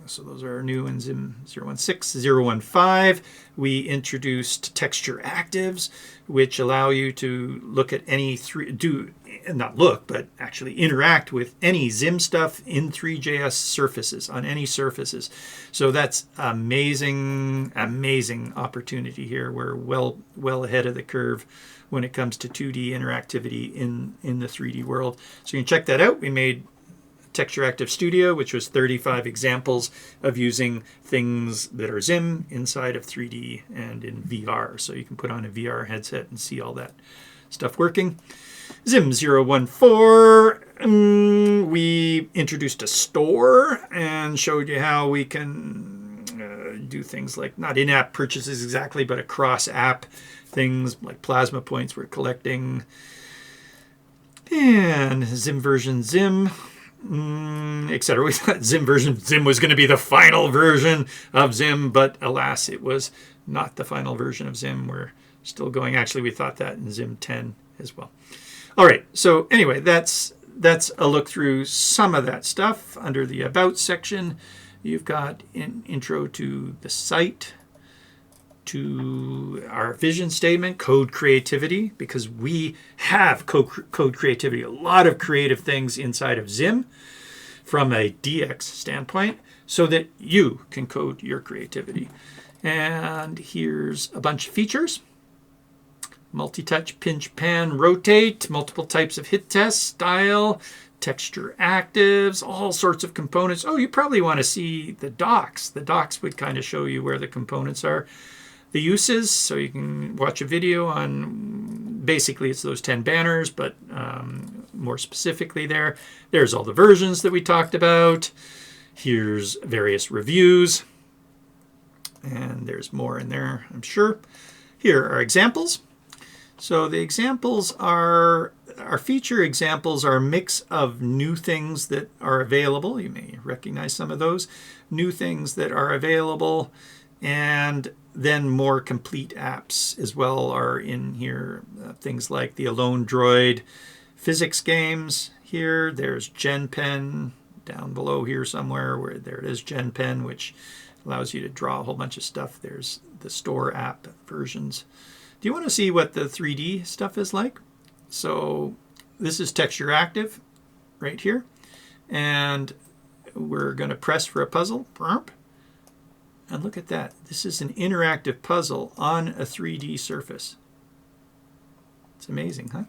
so those are new in ZIM 016. 015, we introduced texture actives, which allow you to look at any but actually interact with any ZIM stuff in three.js surfaces, on any surfaces. So that's amazing, amazing opportunity here. We're well ahead of the curve when it comes to 2D interactivity in the 3D world. So you can check that out. We made Texture Active Studio, which was 35 examples of using things that are ZIM inside of 3D and in VR. So you can put on a VR headset and see all that stuff working. ZIM 014, we introduced a store and showed you how we can do things like not in-app purchases exactly, but across app things like plasma points we're collecting. And ZIM version ZIM, etc. We thought ZIM version ZIM was going to be the final version of ZIM, but alas, it was not the final version of ZIM. We're still going. Actually, we thought that in ZIM 10 as well. All right. So anyway, that's a look through some of that stuff. Under the About section, you've got an intro to the site, to our vision statement, code creativity, because we have code creativity, a lot of creative things inside of ZIM from a DX standpoint, so that you can code your creativity. And here's a bunch of features. Multi-touch, pinch, pan, rotate, multiple types of hit tests, style, texture actives, all sorts of components. Oh, you probably want to see the docs. The docs would kind of show you where the components are. The uses, so you can watch a video on, basically it's those 10 banners, but more specifically there. There's all the versions that we talked about. Here's various reviews. And there's more in there, I'm sure. Here are examples. So the examples are, our feature examples are a mix of new things that are available. You may recognize some of those. New things that are available, and then more complete apps as well are in here. Things like the Alone Droid physics games here. There's GenPen down below here somewhere, where there it is, GenPen, which allows you to draw a whole bunch of stuff. There's the store app versions. Do you want to see what the 3D stuff is like? So this is texture active right here. And we're going to press for a puzzle. And look at that. This is an interactive puzzle on a 3D surface. It's amazing, huh? I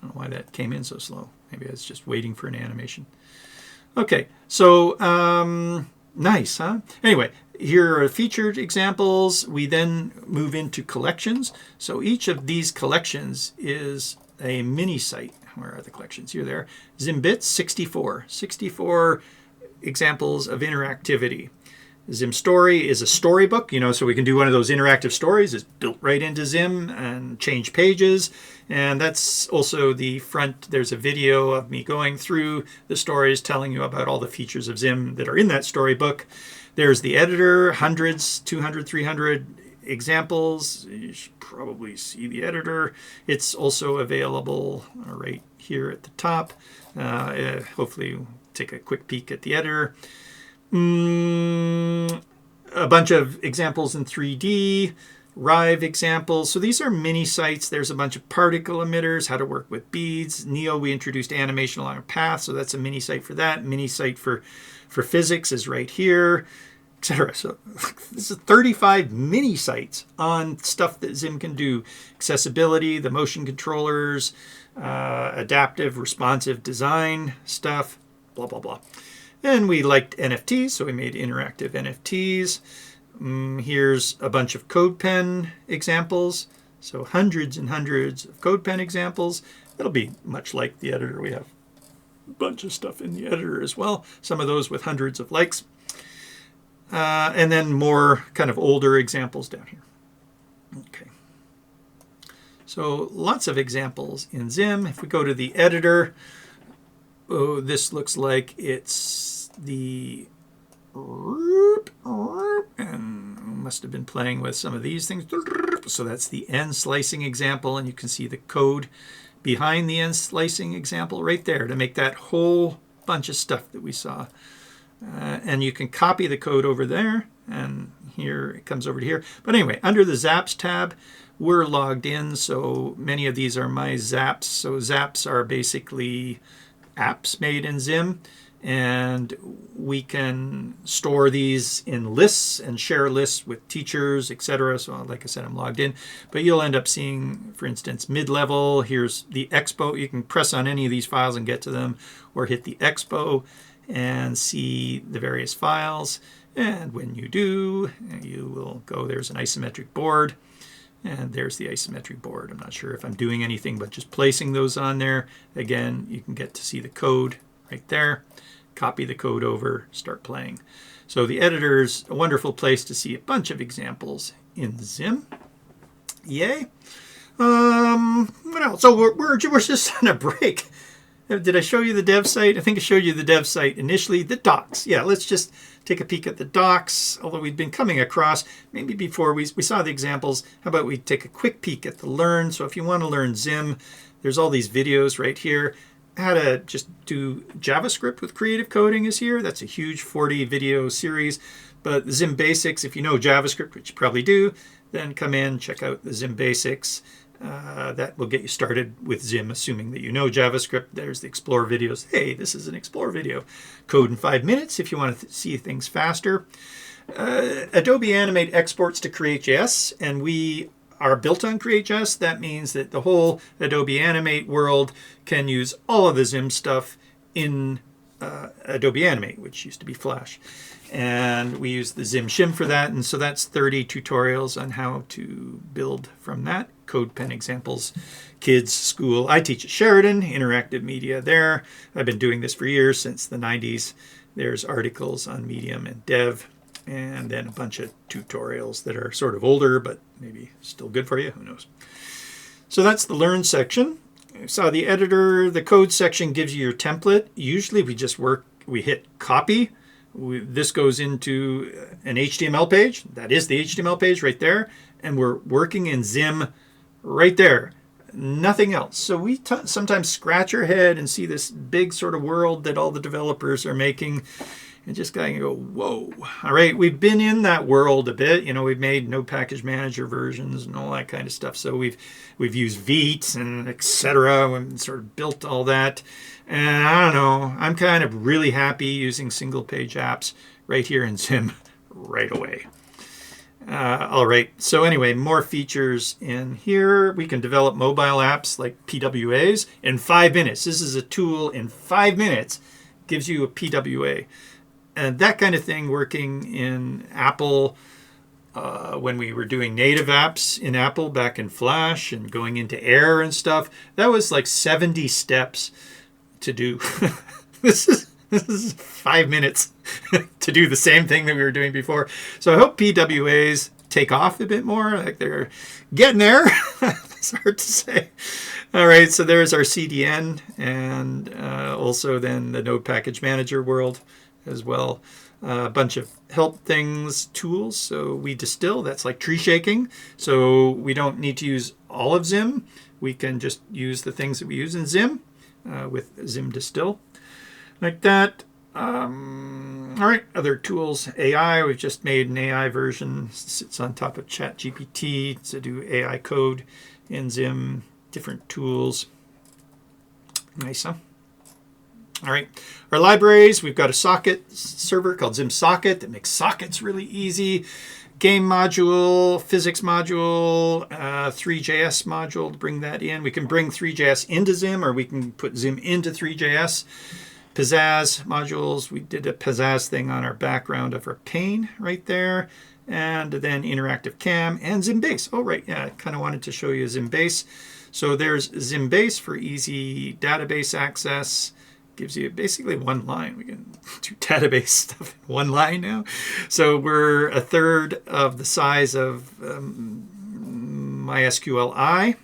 don't know why that came in so slow. Maybe I was just waiting for an animation. Okay, so nice, huh? Anyway, here are featured examples. We then move into collections. So each of these collections is a mini site. Where are the collections? Here, there. ZIM Bits, 64. 64 examples of interactivity. ZIM Story is a storybook, you know, so we can do one of those interactive stories. It's built right into ZIM and change pages. And that's also the front. There's a video of me going through the stories, telling you about all the features of ZIM that are in that storybook. There's the editor, hundreds, 200, 300 examples. You should probably see the editor. It's also available right here at the top. Hopefully we'll take a quick peek at the editor. A bunch of examples in 3D, Rive examples. So these are mini sites. There's a bunch of particle emitters, how to work with beads. Neo, we introduced animation along a path, so that's a mini site for that. Mini site for physics is right here, etc. So this is 35 mini sites on stuff that ZIM can do. Accessibility, the motion controllers, adaptive, responsive design stuff, blah, blah, blah. And we liked NFTs, so we made interactive NFTs. Here's a bunch of CodePen examples. So hundreds and hundreds of CodePen examples. It'll be much like the editor. We have a bunch of stuff in the editor as well. Some of those with hundreds of likes. And then more kind of older examples down here. Okay. So lots of examples in ZIM. If we go to the editor, oh, this looks like it's the, and must have been playing with some of these things. So that's the end slicing example, and you can see the code behind the end slicing example right there to make that whole bunch of stuff that we saw. And you can copy the code over there, and here it comes over to here. But anyway, under the Zaps tab, we're logged in, so many of these are my Zaps. So Zaps are basically apps made in ZIM, and we can store these in lists and share lists with teachers, etc. So like I said, I'm logged in, but you'll end up seeing, for instance, mid-level. Here's the expo. You can press on any of these files and get to them, or hit the expo and see the various files. And when you do, you will go, there's an isometric board. And there's the isometric board. I'm not sure if I'm doing anything but just placing those on there. Again, you can get to see the code right there. Copy the code over, start playing. So the editor's a wonderful place to see a bunch of examples in ZIM. Yay. What else? So we're just on a break. Did I show you the dev site? I think I showed you the dev site initially. The docs. Yeah, let's just take a peek at the docs, although we've been coming across, maybe before we saw the examples. How about we take a quick peek at the Learn? So if you want to learn ZIM, there's all these videos right here. How to just do JavaScript with creative coding is here. That's a huge 40 video series. But the ZIM Basics, if you know JavaScript, which you probably do, then come in, check out the ZIM Basics. That will get you started with ZIM, assuming that you know JavaScript. There's the Explore videos. Hey, this is an Explore video. Code in 5 minutes if you want to see things faster. Adobe Animate exports to Create.js, and we are built on Create.js. That means that the whole Adobe Animate world can use all of the ZIM stuff in Adobe Animate, which used to be Flash. And we use the ZIM shim for that. And so that's 30 tutorials on how to build from that. Code pen examples, kids, school. I teach at Sheridan, interactive media there. I've been doing this for years, since the 90s. There's articles on Medium and Dev, and then a bunch of tutorials that are sort of older, but maybe still good for you. Who knows? So that's the Learn section. So the editor, the code section gives you your template. Usually we hit copy. This goes into an HTML page. That is the HTML page right there. And we're working in ZIM right there. Nothing else. So we sometimes scratch our head and see this big sort of world that all the developers are making, and just kind of go, whoa. All right, we've been in that world a bit. We've made no package manager versions and all that kind of stuff. So we've used Vite and etc. and sort of built all that. And I don't know, I'm kind of really happy using single page apps right here in ZIM right away. All right, so anyway, more features in here. We can develop mobile apps like PWAs in 5 minutes. This is a tool in 5 minutes, gives you a PWA. And that kind of thing working in Apple, when we were doing native apps in Apple back in Flash and going into Air and stuff, that was like 70 steps to do. This is 5 minutes to do the same thing that we were doing before. So I hope PWAs take off a bit more. Like they're getting there. It's hard to say. All right, so there's our CDN, and also then the Node Package Manager world as well. A bunch of help things, tools. So we distill, that's like tree shaking. So we don't need to use all of ZIM. We can just use the things that we use in ZIM with ZIM distill. Like that. All right, other tools. AI, we've just made an AI version. Sits on top of ChatGPT to do AI code in ZIM. Different tools. Nice, huh? All right, our libraries, we've got a socket server called ZIM Socket that makes sockets really easy. Game module, physics module, three.js module to bring that in. We can bring three.js into ZIM, or we can put ZIM into three.js. Pizzazz modules, we did a Pizzazz thing on our background of our pane right there. And then interactive cam and ZIM Base. Oh, right, yeah, I kind of wanted to show you ZIM Base. So there's ZIM Base for easy database access. Gives you basically one line. We can do database stuff in one line now. So we're a third of the size of MySQLi.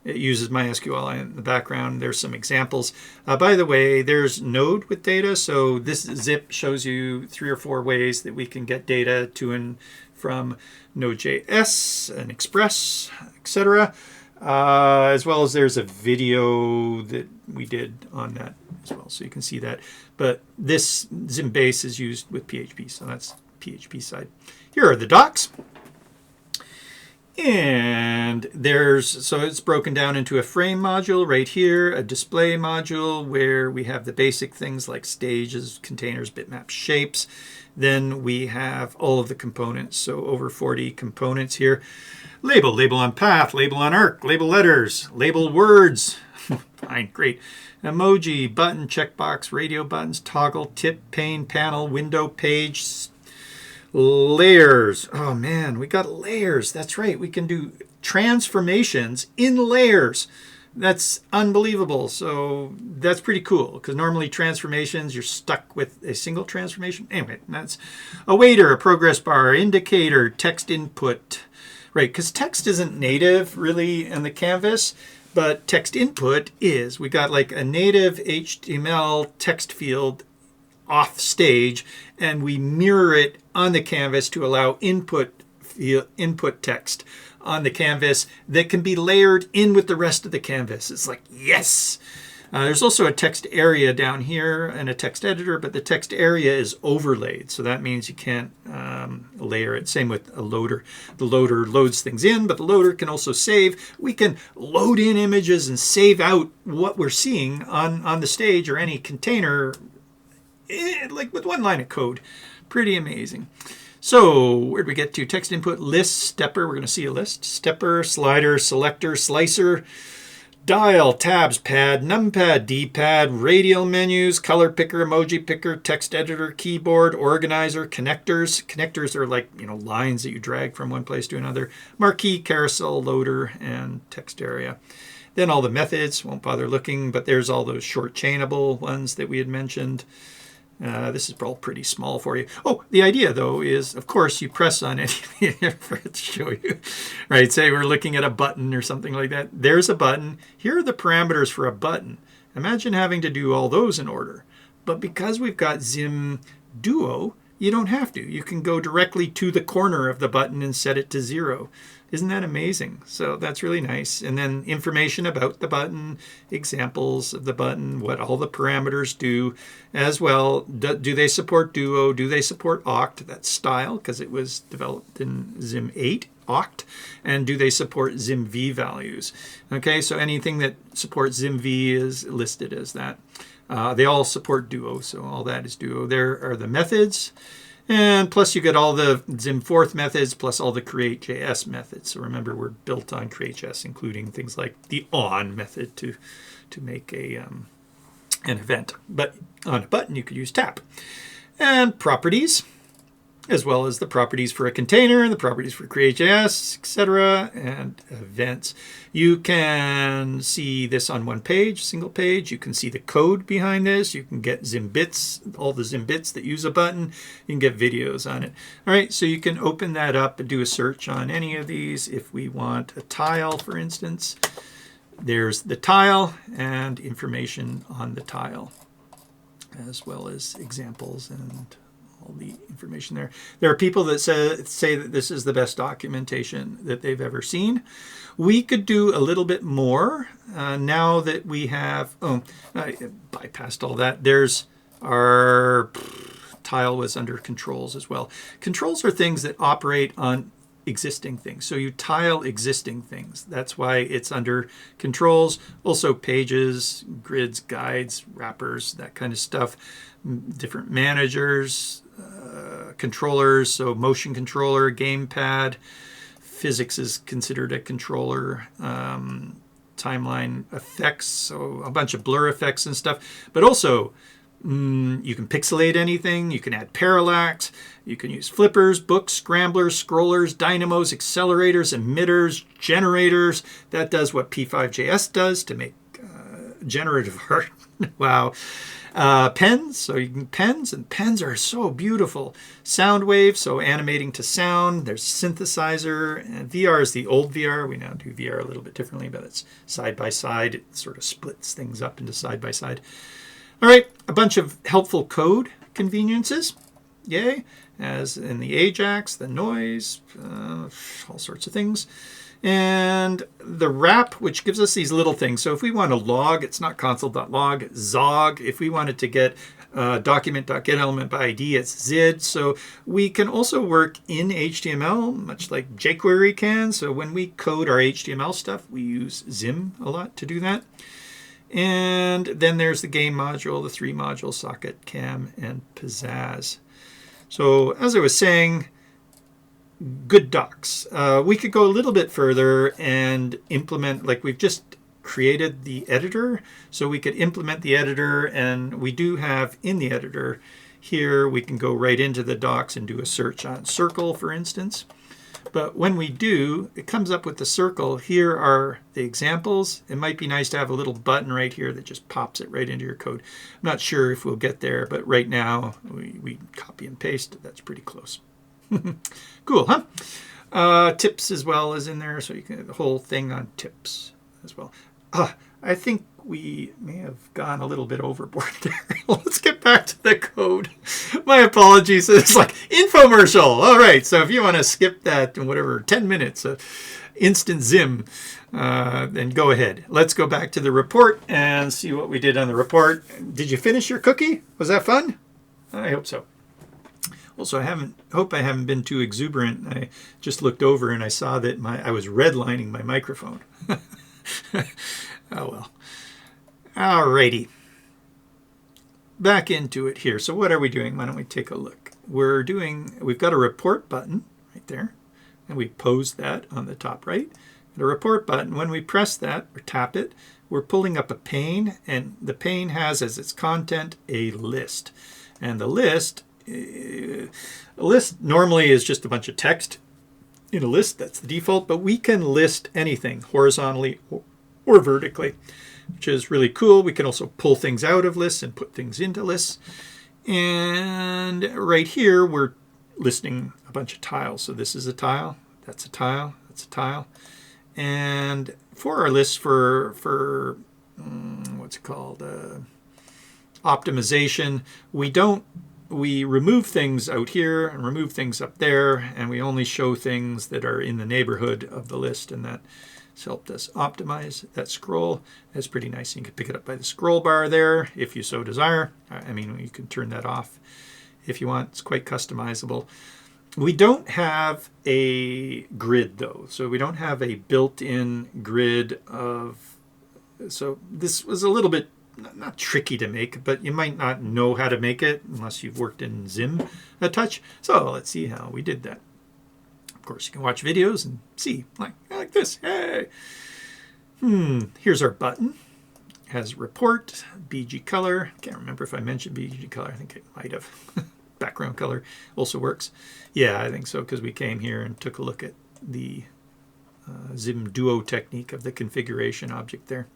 It uses MySQLi in the background. There's some examples. By the way, there's Node with data. So this zip shows you 3 or 4 ways that we can get data to and from Node.js and Express, etc. As well as there's a video that we did on that as well. So you can see that. But this ZIM Base is used with PHP. So that's PHP side. Here are the docs. And so it's broken down into a frame module right here, a display module where we have the basic things like stages, containers, bitmaps, shapes. Then we have all of the components, so over 40 components here. Label on path, label on arc, label letters, label words. Fine, great. Emoji, button, checkbox, radio buttons, toggle, tip, pane, panel, window, page, layers. Oh man, we got layers. That's right. We can do transformations in layers. That's unbelievable. So that's pretty cool, because normally transformations, you're stuck with a single transformation. Anyway, that's a waiter, a progress bar, indicator, text input. Right, because text isn't native really in the canvas, but text input is. We got like a native HTML text field off stage, and we mirror it on the canvas to allow input text on the canvas that can be layered in with the rest of the canvas. It's like, yes! There's also a text area down here and a text editor, but the text area is overlaid. So that means you can't layer it. Same with a loader. The loader loads things in, but the loader can also save. We can load in images and save out what we're seeing on the stage or any container, like with one line of code. Pretty amazing. So where'd we get to? Text input, list, stepper. We're going to see a list. Stepper, slider, selector, slicer, Dial, tabs, pad, numpad, d-pad, radial menus, color picker, emoji picker, text editor, keyboard, organizer, connectors. Connectors are like, lines that you drag from one place to another. Marquee, carousel, loader, and text area. Then all the methods, won't bother looking, but there's all those short chainable ones that we had mentioned. This is all pretty small for you. Oh, the idea, though, is, of course, you press on anything for it to show you. Right, say we're looking at a button or something like that. There's a button. Here are the parameters for a button. Imagine having to do all those in order. But because we've got ZIM Duo, you don't have to. You can go directly to the corner of the button and set it to 0. Isn't that amazing? So that's really nice. And then information about the button, examples of the button, what all the parameters do as well. Do they support Duo? Do they support Oct? That's style because it was developed in ZIM 8, Oct. And do they support ZIM VEE values? Okay, so anything that supports ZIM VEE is listed as that. They all support Duo, so all that is Duo. There are the methods. And plus you get all the ZIM Forth methods plus all the create.js methods. So remember, we're built on create.js, including things like the on method to make an event. But on a button, you could use tap. And properties, as well as the properties for a container and the properties for create.js, etc., and events. You can see this on one page, single page. You can see the code behind this. You can get ZIM bits, all the ZIM bits that use a button. You can get videos on it. All right, so you can open that up and do a search on any of these. If we want a tile, for instance, there's the tile and information on the tile, as well as examples and all the information there. There are people that say that this is the best documentation that they've ever seen. We could do a little bit more now that we have, I bypassed all that. There's our tile was under controls as well. Controls are things that operate on existing things. So you tile existing things. That's why it's under controls. Also pages, grids, guides, wrappers, that kind of stuff. Different managers, controllers, so motion controller, gamepad, physics is considered a controller, timeline effects, so a bunch of blur effects and stuff, but also you can pixelate anything, you can add parallax, you can use flippers, books, scramblers, scrollers, dynamos, accelerators, emitters, generators. That does what P5.js does to make generative art. Wow. Pens, so you can pens are so beautiful. Sound waves, so animating to sound. There's synthesizer, and VR is the old VR. We now do VR a little bit differently, but it's side by side. It sort of splits things up into side by side. All right, a bunch of helpful code conveniences. Yay, as in the Ajax, the noise, all sorts of things. And the wrap, which gives us these little things. So if we want to log, it's not console.log, it's zog. If we wanted to get document.getElementById, it's zid. So we can also work in HTML, much like jQuery can. So when we code our HTML stuff, we use ZIM a lot to do that. And then there's the game module, the 3 modules, socket, cam, and pizzazz. So as I was saying, good docs. We could go a little bit further and implement, like we've just created the editor, so we could implement the editor, and we do have in the editor here, we can go right into the docs and do a search on circle, for instance. But when we do, it comes up with the circle. Here are the examples. It might be nice to have a little button right here that just pops it right into your code. I'm not sure if we'll get there, but right now we copy and paste. That's pretty close. Cool, huh? Tips as well is in there, so you can have the whole thing on tips as well. I think we may have gone a little bit overboard there. Let's get back to the code. My apologies. It's like infomercial. All right, so if you want to skip that in whatever 10 minutes, instant ZIM, then go ahead. Let's go back to the report and see what we did on the report. Did you finish your cookie? Was that fun? I hope so. Also, I hope I haven't been too exuberant. I just looked over and I saw that I was redlining my microphone. Oh well. Alrighty. Back into it here. So what are we doing? Why don't we take a look? We've got a report button right there, and we posed that on the top right. the report button. When we press that or tap it, we're pulling up a pane, and the pane has as its content a list. And the list, a list normally is just a bunch of text in a list. That's the default, but we can list anything horizontally or vertically, which is really cool. We can also pull things out of lists and put things into lists. And right here, we're listing a bunch of tiles. So this is a tile, that's a tile, that's a tile. And for our list for what's it called, optimization, we remove things out here and remove things up there, and we only show things that are in the neighborhood of the list, and that's helped us optimize that scroll. That's pretty nice. You can pick it up by the scroll bar there if you so desire. I mean, you can turn that off if you want. It's quite customizable. We don't have a grid though, so we don't have a built-in grid of, so this was a little bit not tricky to make, but you might not know how to make it unless you've worked in ZIM a touch. So let's see how we did that. Of course, you can watch videos and see like this. Hey, here's our button. It has report, BG color. Can't remember if I mentioned BG color. I think I might have. Background color also works. Yeah, I think so, because we came here and took a look at the ZIM Duo technique of the configuration object there.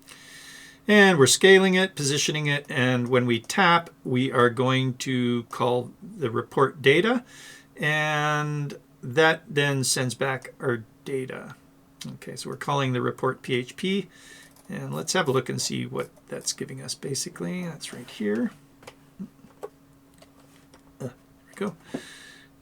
And we're scaling it, positioning it, and when we tap, we are going to call the report data, and that then sends back our data. Okay, so we're calling the report PHP, and let's have a look and see what that's giving us basically. That's right here. Go.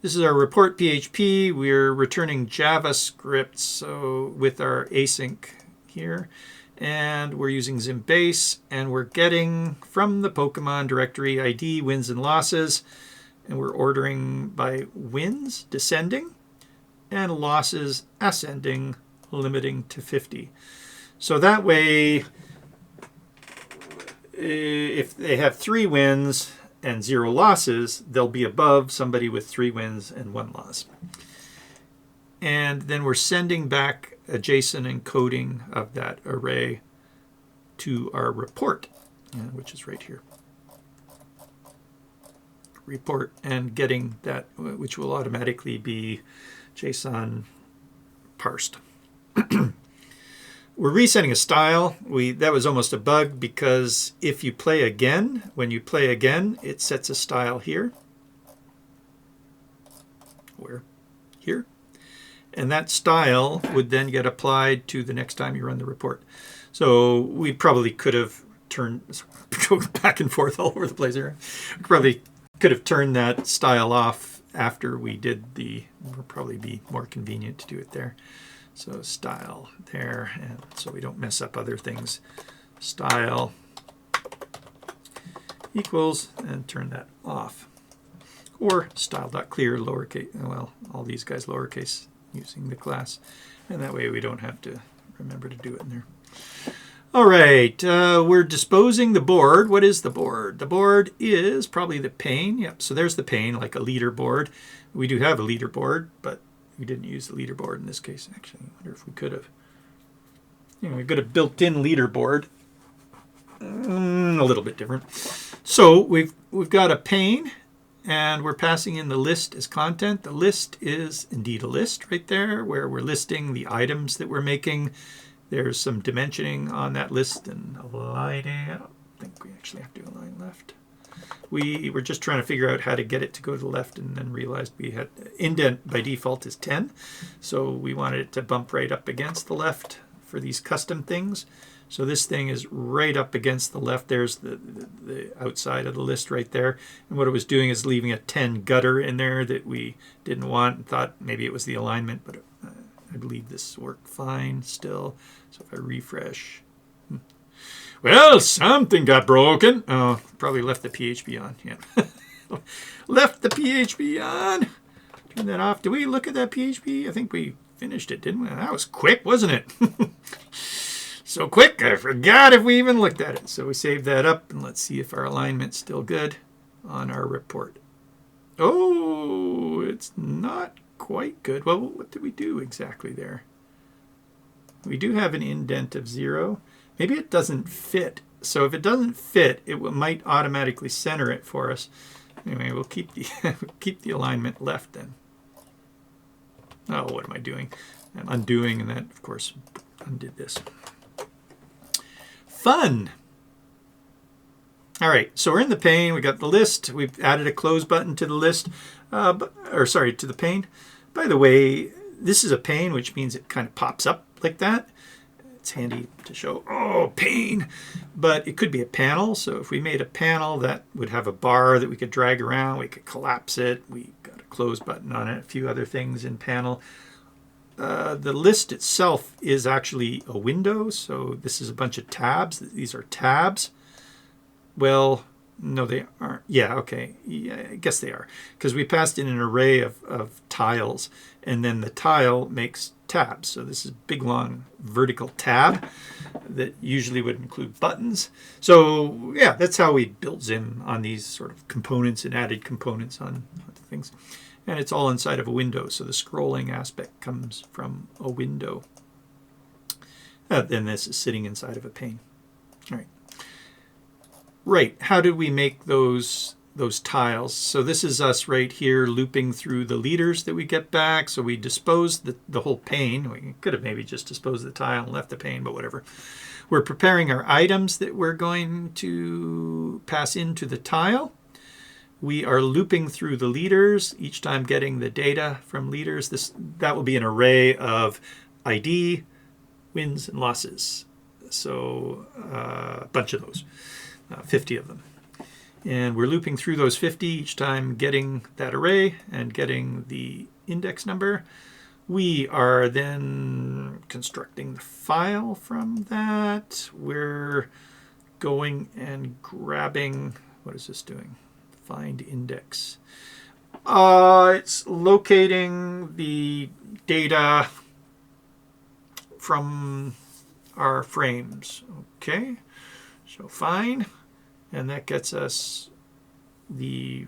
This is our report PHP. We're returning JavaScript, so with our async here, and we're using ZIM Base, and we're getting from the Pokemon directory ID wins and losses, and we're ordering by wins descending and losses ascending, limiting to 50. So that way, if they have 3 wins and 0 losses, they'll be above somebody with 3 wins and 1 loss. And then we're sending back a JSON encoding of that array to our report, which is right here. Report, and getting that, which will automatically be JSON parsed. We're resetting a style. That was almost a bug, because if you play again, when you play again, it sets a style here. Where? Here. And that style would then get applied to the next time you run the report. So we probably could have turned, go back and forth all over the place here. We probably could have turned that style off after we did the, it would probably be more convenient to do it there. So style there, and so we don't mess up other things. Style equals, and turn that off. Or style.clear lowercase, well, all these guys lowercase using the class. And that way we don't have to remember to do it in there. All right, we're disposing the board. What is the board? The board is probably the pane. Yep, so there's the pane, like a leaderboard. We do have a leaderboard, but we didn't use the leaderboard in this case. Actually, I wonder if we could have. We've got a built-in leaderboard. A little bit different. So we've got a pane, and we're passing in the list as content. The list is indeed a list right there, where we're listing the items that we're making. There's some dimensioning on that list and aligning. I don't think we actually have to align left. We were just trying to figure out how to get it to go to the left, and then realized we had indent by default is 10. So we wanted it to bump right up against the left for these custom things. So this thing is right up against the left. There's the outside of the list right there. And what it was doing is leaving a 10 gutter in there that we didn't want and thought maybe it was the alignment, but I believe this worked fine still. So if I refresh, well, something got broken. Oh, probably left the PHP on. Yeah, left the PHP on. Turn that off. Did we look at that PHP? I think we finished it, didn't we? That was quick, wasn't it? So quick, I forgot if we even looked at it. So we saved that up, and let's see if our alignment's still good on our report. Oh, it's not quite good. Well, what did we do exactly there? We do have an indent of 0. Maybe it doesn't fit. So if it doesn't fit, it might automatically center it for us. Anyway, we'll keep the keep the alignment left then. Oh, what am I doing? I'm undoing, and that, of course, undid this. Fun! All right, so we're in the pane. We got the list. We've added a close button to the list, to the pane. By the way, this is a pane, which means it kind of pops up like that. It's handy to show, oh, pane. But it could be a panel. So if we made a panel that would have a bar that we could drag around, we could collapse it. We got a close button on it, a few other things in panel. The list itself is actually a window. So this is a bunch of tabs. These are tabs. Well, no, they aren't. Yeah, okay. Yeah, I guess they are. Because we passed in an array of tiles, and then the tile makes tabs. So this is a big, long vertical tab that usually would include buttons. So yeah, that's how we built ZIM, on these sort of components and added components on things. And it's all inside of a window. So the scrolling aspect comes from a window. Then this is sitting inside of a pane. All right. Right, how did we make those tiles? So this is us right here looping through the leaders that we get back. So we disposed the whole pane. We could have maybe just disposed the tile and left the pane, but whatever. We're preparing our items that we're going to pass into the tile. We are looping through the leaders, each time getting the data from leaders. That will be an array of ID, wins, and losses. So a bunch of those. 50 of them. And we're looping through those 50, each time getting that array and getting the index number. We are then constructing the file from that. We're going and grabbing, what is this doing? Find index. It's locating the data from our frames. Okay, so fine. And that gets us the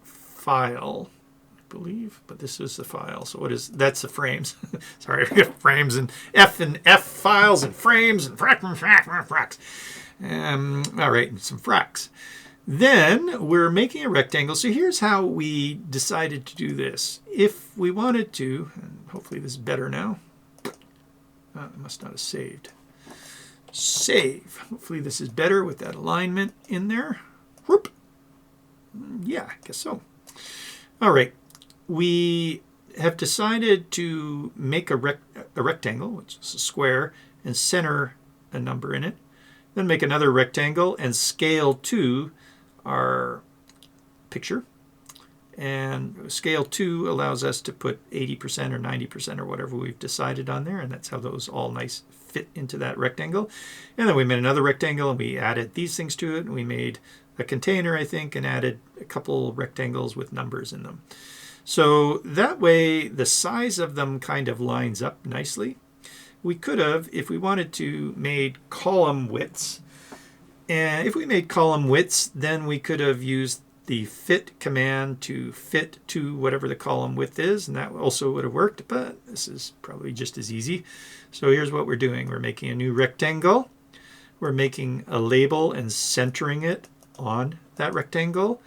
file, I believe, but this is the file. So what is, that's the frames. Sorry, we got frames and F files and frames and fracs. All right, and some fracs. Then we're making a rectangle. So here's how we decided to do this. If we wanted to, and hopefully this is better now. I must not have saved. Save. Hopefully this is better with that alignment in there. Whoop. Yeah, I guess so. All right. We have decided to make a rectangle, which is a square, and center a number in it. Then make another rectangle and scale to our picture. And scale to allows us to put 80% or 90% or whatever we've decided on there. And that's how those all nice fit into that rectangle. And then we made another rectangle and we added these things to it. And we made a container, I think, and added a couple rectangles with numbers in them. So that way the size of them kind of lines up nicely. We could have, if we wanted to, made column widths. And if we made column widths, then we could have used the fit command to fit to whatever the column width is, and that also would have worked, but this is probably just as easy. So here's what we're doing. We're making a new rectangle. We're making a label and centering it on that rectangle.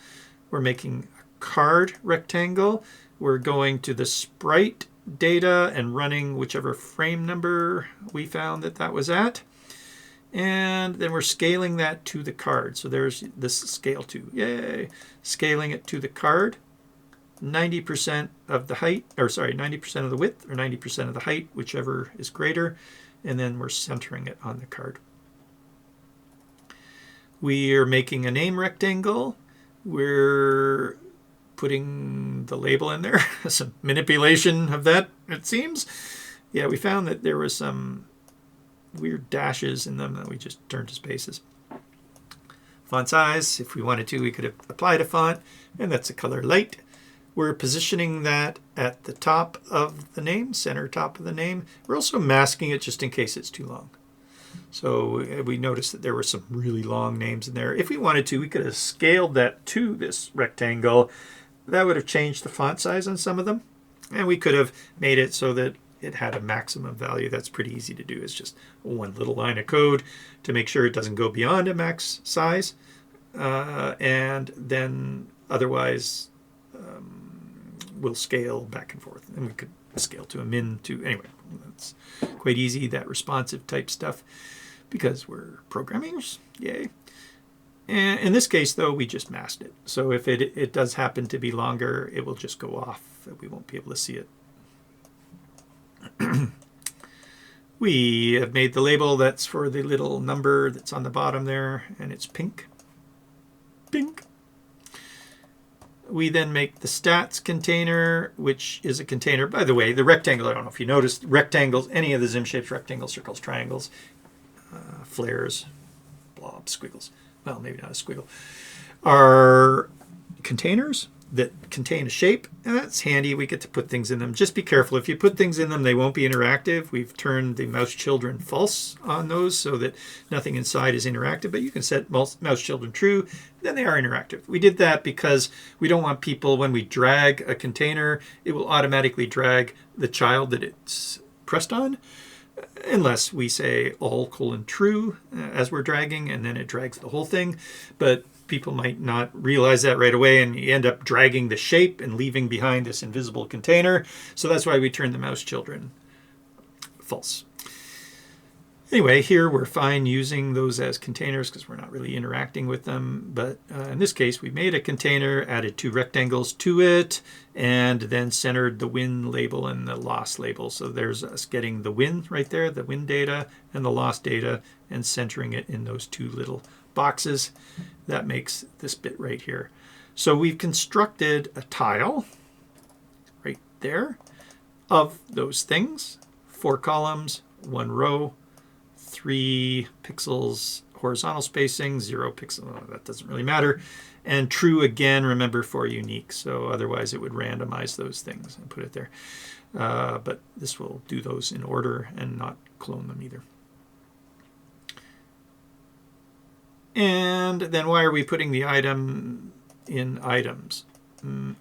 We're making a card rectangle. We're going to the sprite data and running whichever frame number we found that was at. And then we're scaling that to the card. So there's this scaleTo. Yay! Scaling it to the card. 90% of the height, or sorry, 90% of the width, or 90% of the height, whichever is greater. And then we're centering it on the card. We are making a name rectangle. We're putting the label in there. Some manipulation of that, it seems. Yeah, we found that there was some weird dashes in them that we just turned to spaces. Font size, if we wanted to, we could have applied a font, and that's a color light. We're positioning that at the top of the name, center top of the name. We're also masking it just in case it's too long. So we noticed that there were some really long names in there. If we wanted to, we could have scaled that to this rectangle. That would have changed the font size on some of them. And we could have made it so that it had a maximum value. That's pretty easy to do. It's just one little line of code to make sure it doesn't go beyond a max size. And then otherwise we'll scale back and forth. And we could scale to a min to, anyway, that's quite easy, that responsive type stuff, because we're programmers, yay. And in this case, though, we just masked it. So if it does happen to be longer, it will just go off. We won't be able to see it. We have made the label that's for the little number that's on the bottom there, and it's pink. Pink. We then make the stats container, which is a container. By the way, the rectangle, I don't know if you noticed, rectangles, any of the ZIM shapes, rectangles, circles, triangles, flares, blobs, squiggles, well, maybe not a squiggle, are containers that contain a shape, and that's handy. We get to put things in them. Just be careful. If you put things in them, they won't be interactive. We've turned the mouse children false on those so that nothing inside is interactive, but you can set mouse children true, then they are interactive. We did that because we don't want people, when we drag a container, it will automatically drag the child that it's pressed on, unless we say all : true as we're dragging, and then it drags the whole thing. But people might not realize that right away, and you end up dragging the shape and leaving behind this invisible container. So that's why we turn the mouse children false. Anyway, here we're fine using those as containers because we're not really interacting with them. But in this case, we made a container, added 2 rectangles to it, and then centered the win label and the loss label. So there's us getting the win right there, the win data and the loss data, and centering it in those 2 little boxes. That makes this bit right here. So we've constructed a tile right there of those things. 4 columns, 1 row, 3 pixels horizontal spacing, 0 pixel, oh, that doesn't really matter. And true again, remember, for unique. So otherwise it would randomize those things and put it there. But this will do those in order and not clone them either. And then why are we putting the item in items?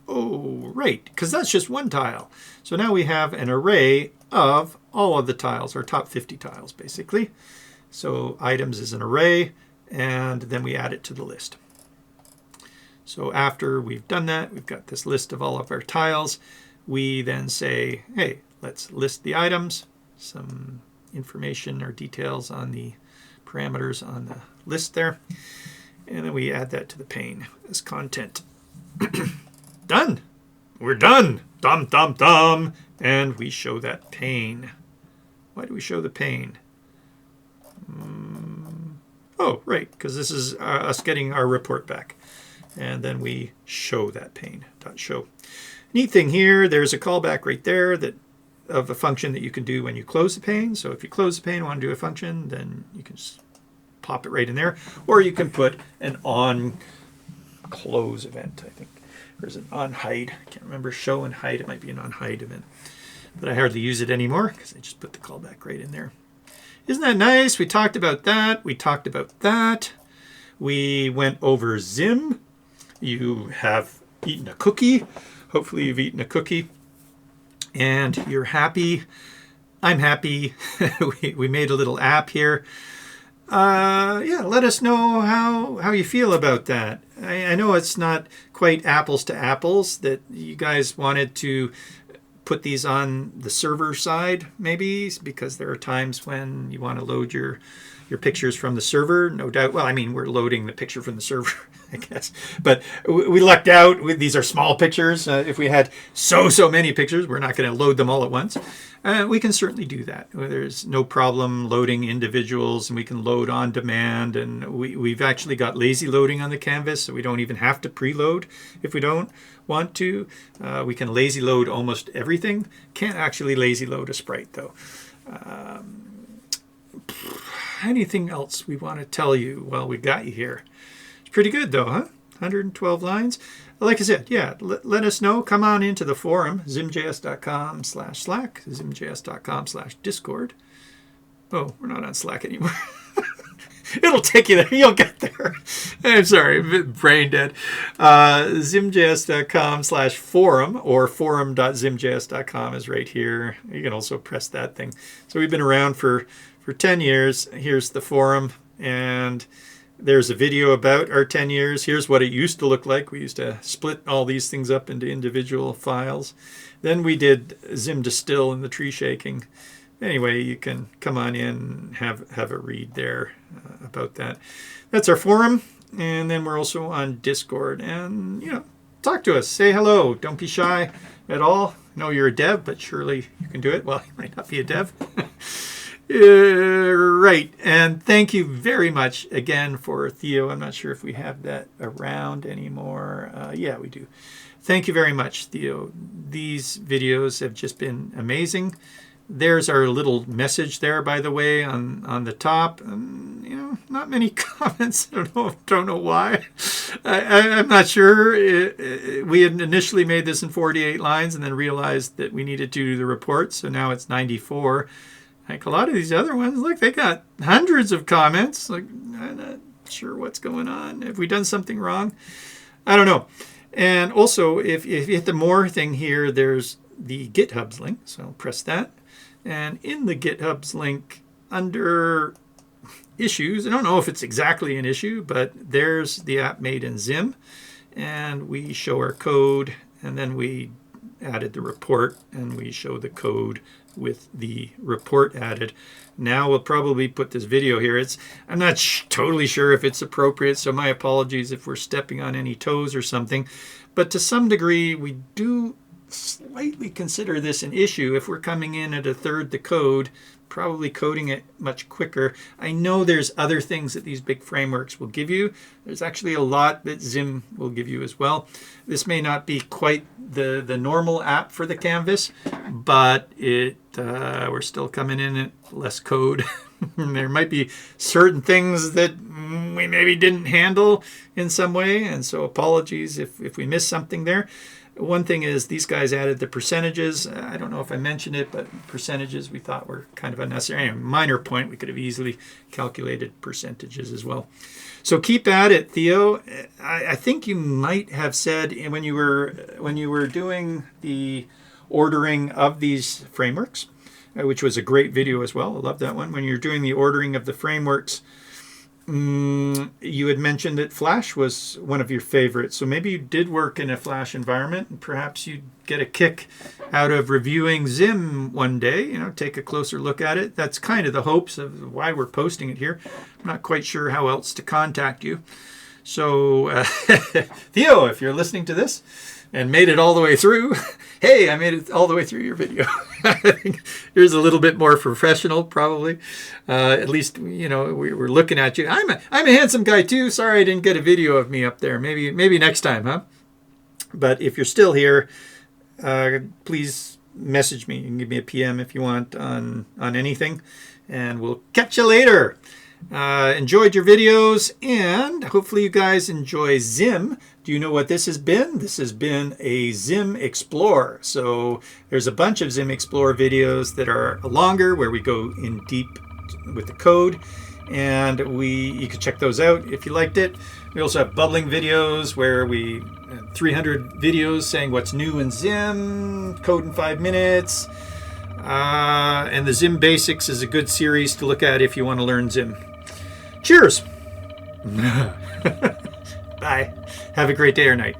Oh, right, because that's just one tile. So now we have an array of all of the tiles, our top 50 tiles, basically. So items is an array, and then we add it to the list. So after we've done that, we've got this list of all of our tiles. We then say, hey, let's list the items, some information or details on the parameters on the list there, and then we add that to the pane as content. Done. We're done. Dum, dum, dum. And we show that pane. Why do we show the pane? Oh, right, because this is us getting our report back. And then we show that pane, .show. Neat thing here, there's a callback right there that of a function that you can do when you close the pane. So if you close the pane and want to do a function, then you can just pop it right in there. Or you can put an on close event, I think. There's an on hide. I can't remember, show and hide. It might be an on hide event. But I hardly use it anymore because I just put the callback right in there. Isn't that nice? We talked about that. We talked about that. We went over ZIM. You have eaten a cookie. Hopefully you've eaten a cookie. And you're happy. I'm happy. we made a little app here. Yeah, let us know how you feel about that. I know it's not quite apples to apples, that you guys wanted to put these on the server side, maybe, because there are times when you want to load your pictures from the server, no doubt. Well, I mean, we're loading the picture from the server, I guess. But we lucked out. These are small pictures. If we had so many pictures, we're not going to load them all at once. We can certainly do that. There's no problem loading individuals, and we can load on demand. And we've actually got lazy loading on the canvas, so we don't even have to preload if we don't want to. We can lazy load almost everything. Can't actually lazy load a sprite, though. Anything else we want to tell you while we got you here? It's pretty good, though, huh? 112 lines. Like I said, yeah, let us know. Come on into the forum, zimjs.com/Slack, zimjs.com/Discord. Oh, we're not on Slack anymore. It'll take you there. You'll get there. I'm sorry, I'm a bit brain dead. ZIMJS.com/forum or forum.zimjs.com is right here. You can also press that thing. So we've been around for 10 years. Here's the forum, and there's a video about our 10 years. Here's what it used to look like. We used to split all these things up into individual files. Then we did ZIM Distill and the tree shaking. Anyway, you can come on in and have a read there about that. That's our forum. And then we're also on Discord. And, talk to us. Say hello. Don't be shy at all. I know you're a dev, but surely you can do it. Well, you might not be a dev. Right. And thank you very much again for Theo. I'm not sure if we have that around anymore. Yeah, we do. Thank you very much, Theo. These videos have just been amazing. There's our little message there, by the way, on the top. Not many comments. I don't know why. I'm not sure. We had initially made this in 48 lines and then realized that we needed to do the report. So now it's 94. Like a lot of these other ones, look, they got hundreds of comments. Like, I'm not sure what's going on. Have we done something wrong? I don't know. And also, if you hit the more thing here, there's the GitHub's link. So I'll press that. And in the GitHub's link, under issues, I don't know if it's exactly an issue, but there's the app made in ZIM. And we show our code, and then we added the report, and we show the code with the report added. Now we'll probably put this video here. I'm not totally sure if it's appropriate, so my apologies if we're stepping on any toes or something. But to some degree, we do slightly consider this an issue if we're coming in at a third the code, probably coding it much quicker. I know there's other things that these big frameworks will give you. There's actually a lot that ZIM will give you as well. This may not be quite the normal app for the canvas, but we're still coming in at less code. There might be certain things that we maybe didn't handle in some way, and so apologies if we missed something there. One thing is these guys added the percentages. I don't know if I mentioned it, but percentages we thought were kind of unnecessary. A minor point, we could have easily calculated percentages as well. So keep at it, Theo. I think you might have said when you were doing the ordering of these frameworks, which was a great video as well. I love that one. When you're doing the ordering of the frameworks, you had mentioned that Flash was one of your favorites. So maybe you did work in a Flash environment, and perhaps you'd get a kick out of reviewing ZIM one day, take a closer look at it. That's kind of the hopes of why we're posting it here. I'm not quite sure how else to contact you. So Theo, if you're listening to this and made it all the way through, hey, I made it all the way through your video. I think yours a little bit more professional, probably. At least, we were looking at you. I'm a handsome guy too. Sorry I didn't get a video of me up there. Maybe next time, huh? But if you're still here, please message me. You can give me a PM if you want on anything, and we'll catch you later. Enjoyed your videos, and hopefully you guys enjoy ZIM. Do you know what this has been? This has been a ZIM Explore. So there's a bunch of ZIM Explore videos that are longer, where we go in deep with the code, and you can check those out if you liked it. We also have bubbling videos where we 300 videos saying what's new in ZIM, code in 5 minutes. And the ZIM Basics is a good series to look at if you want to learn ZIM. Cheers! Bye. Have a great day or night.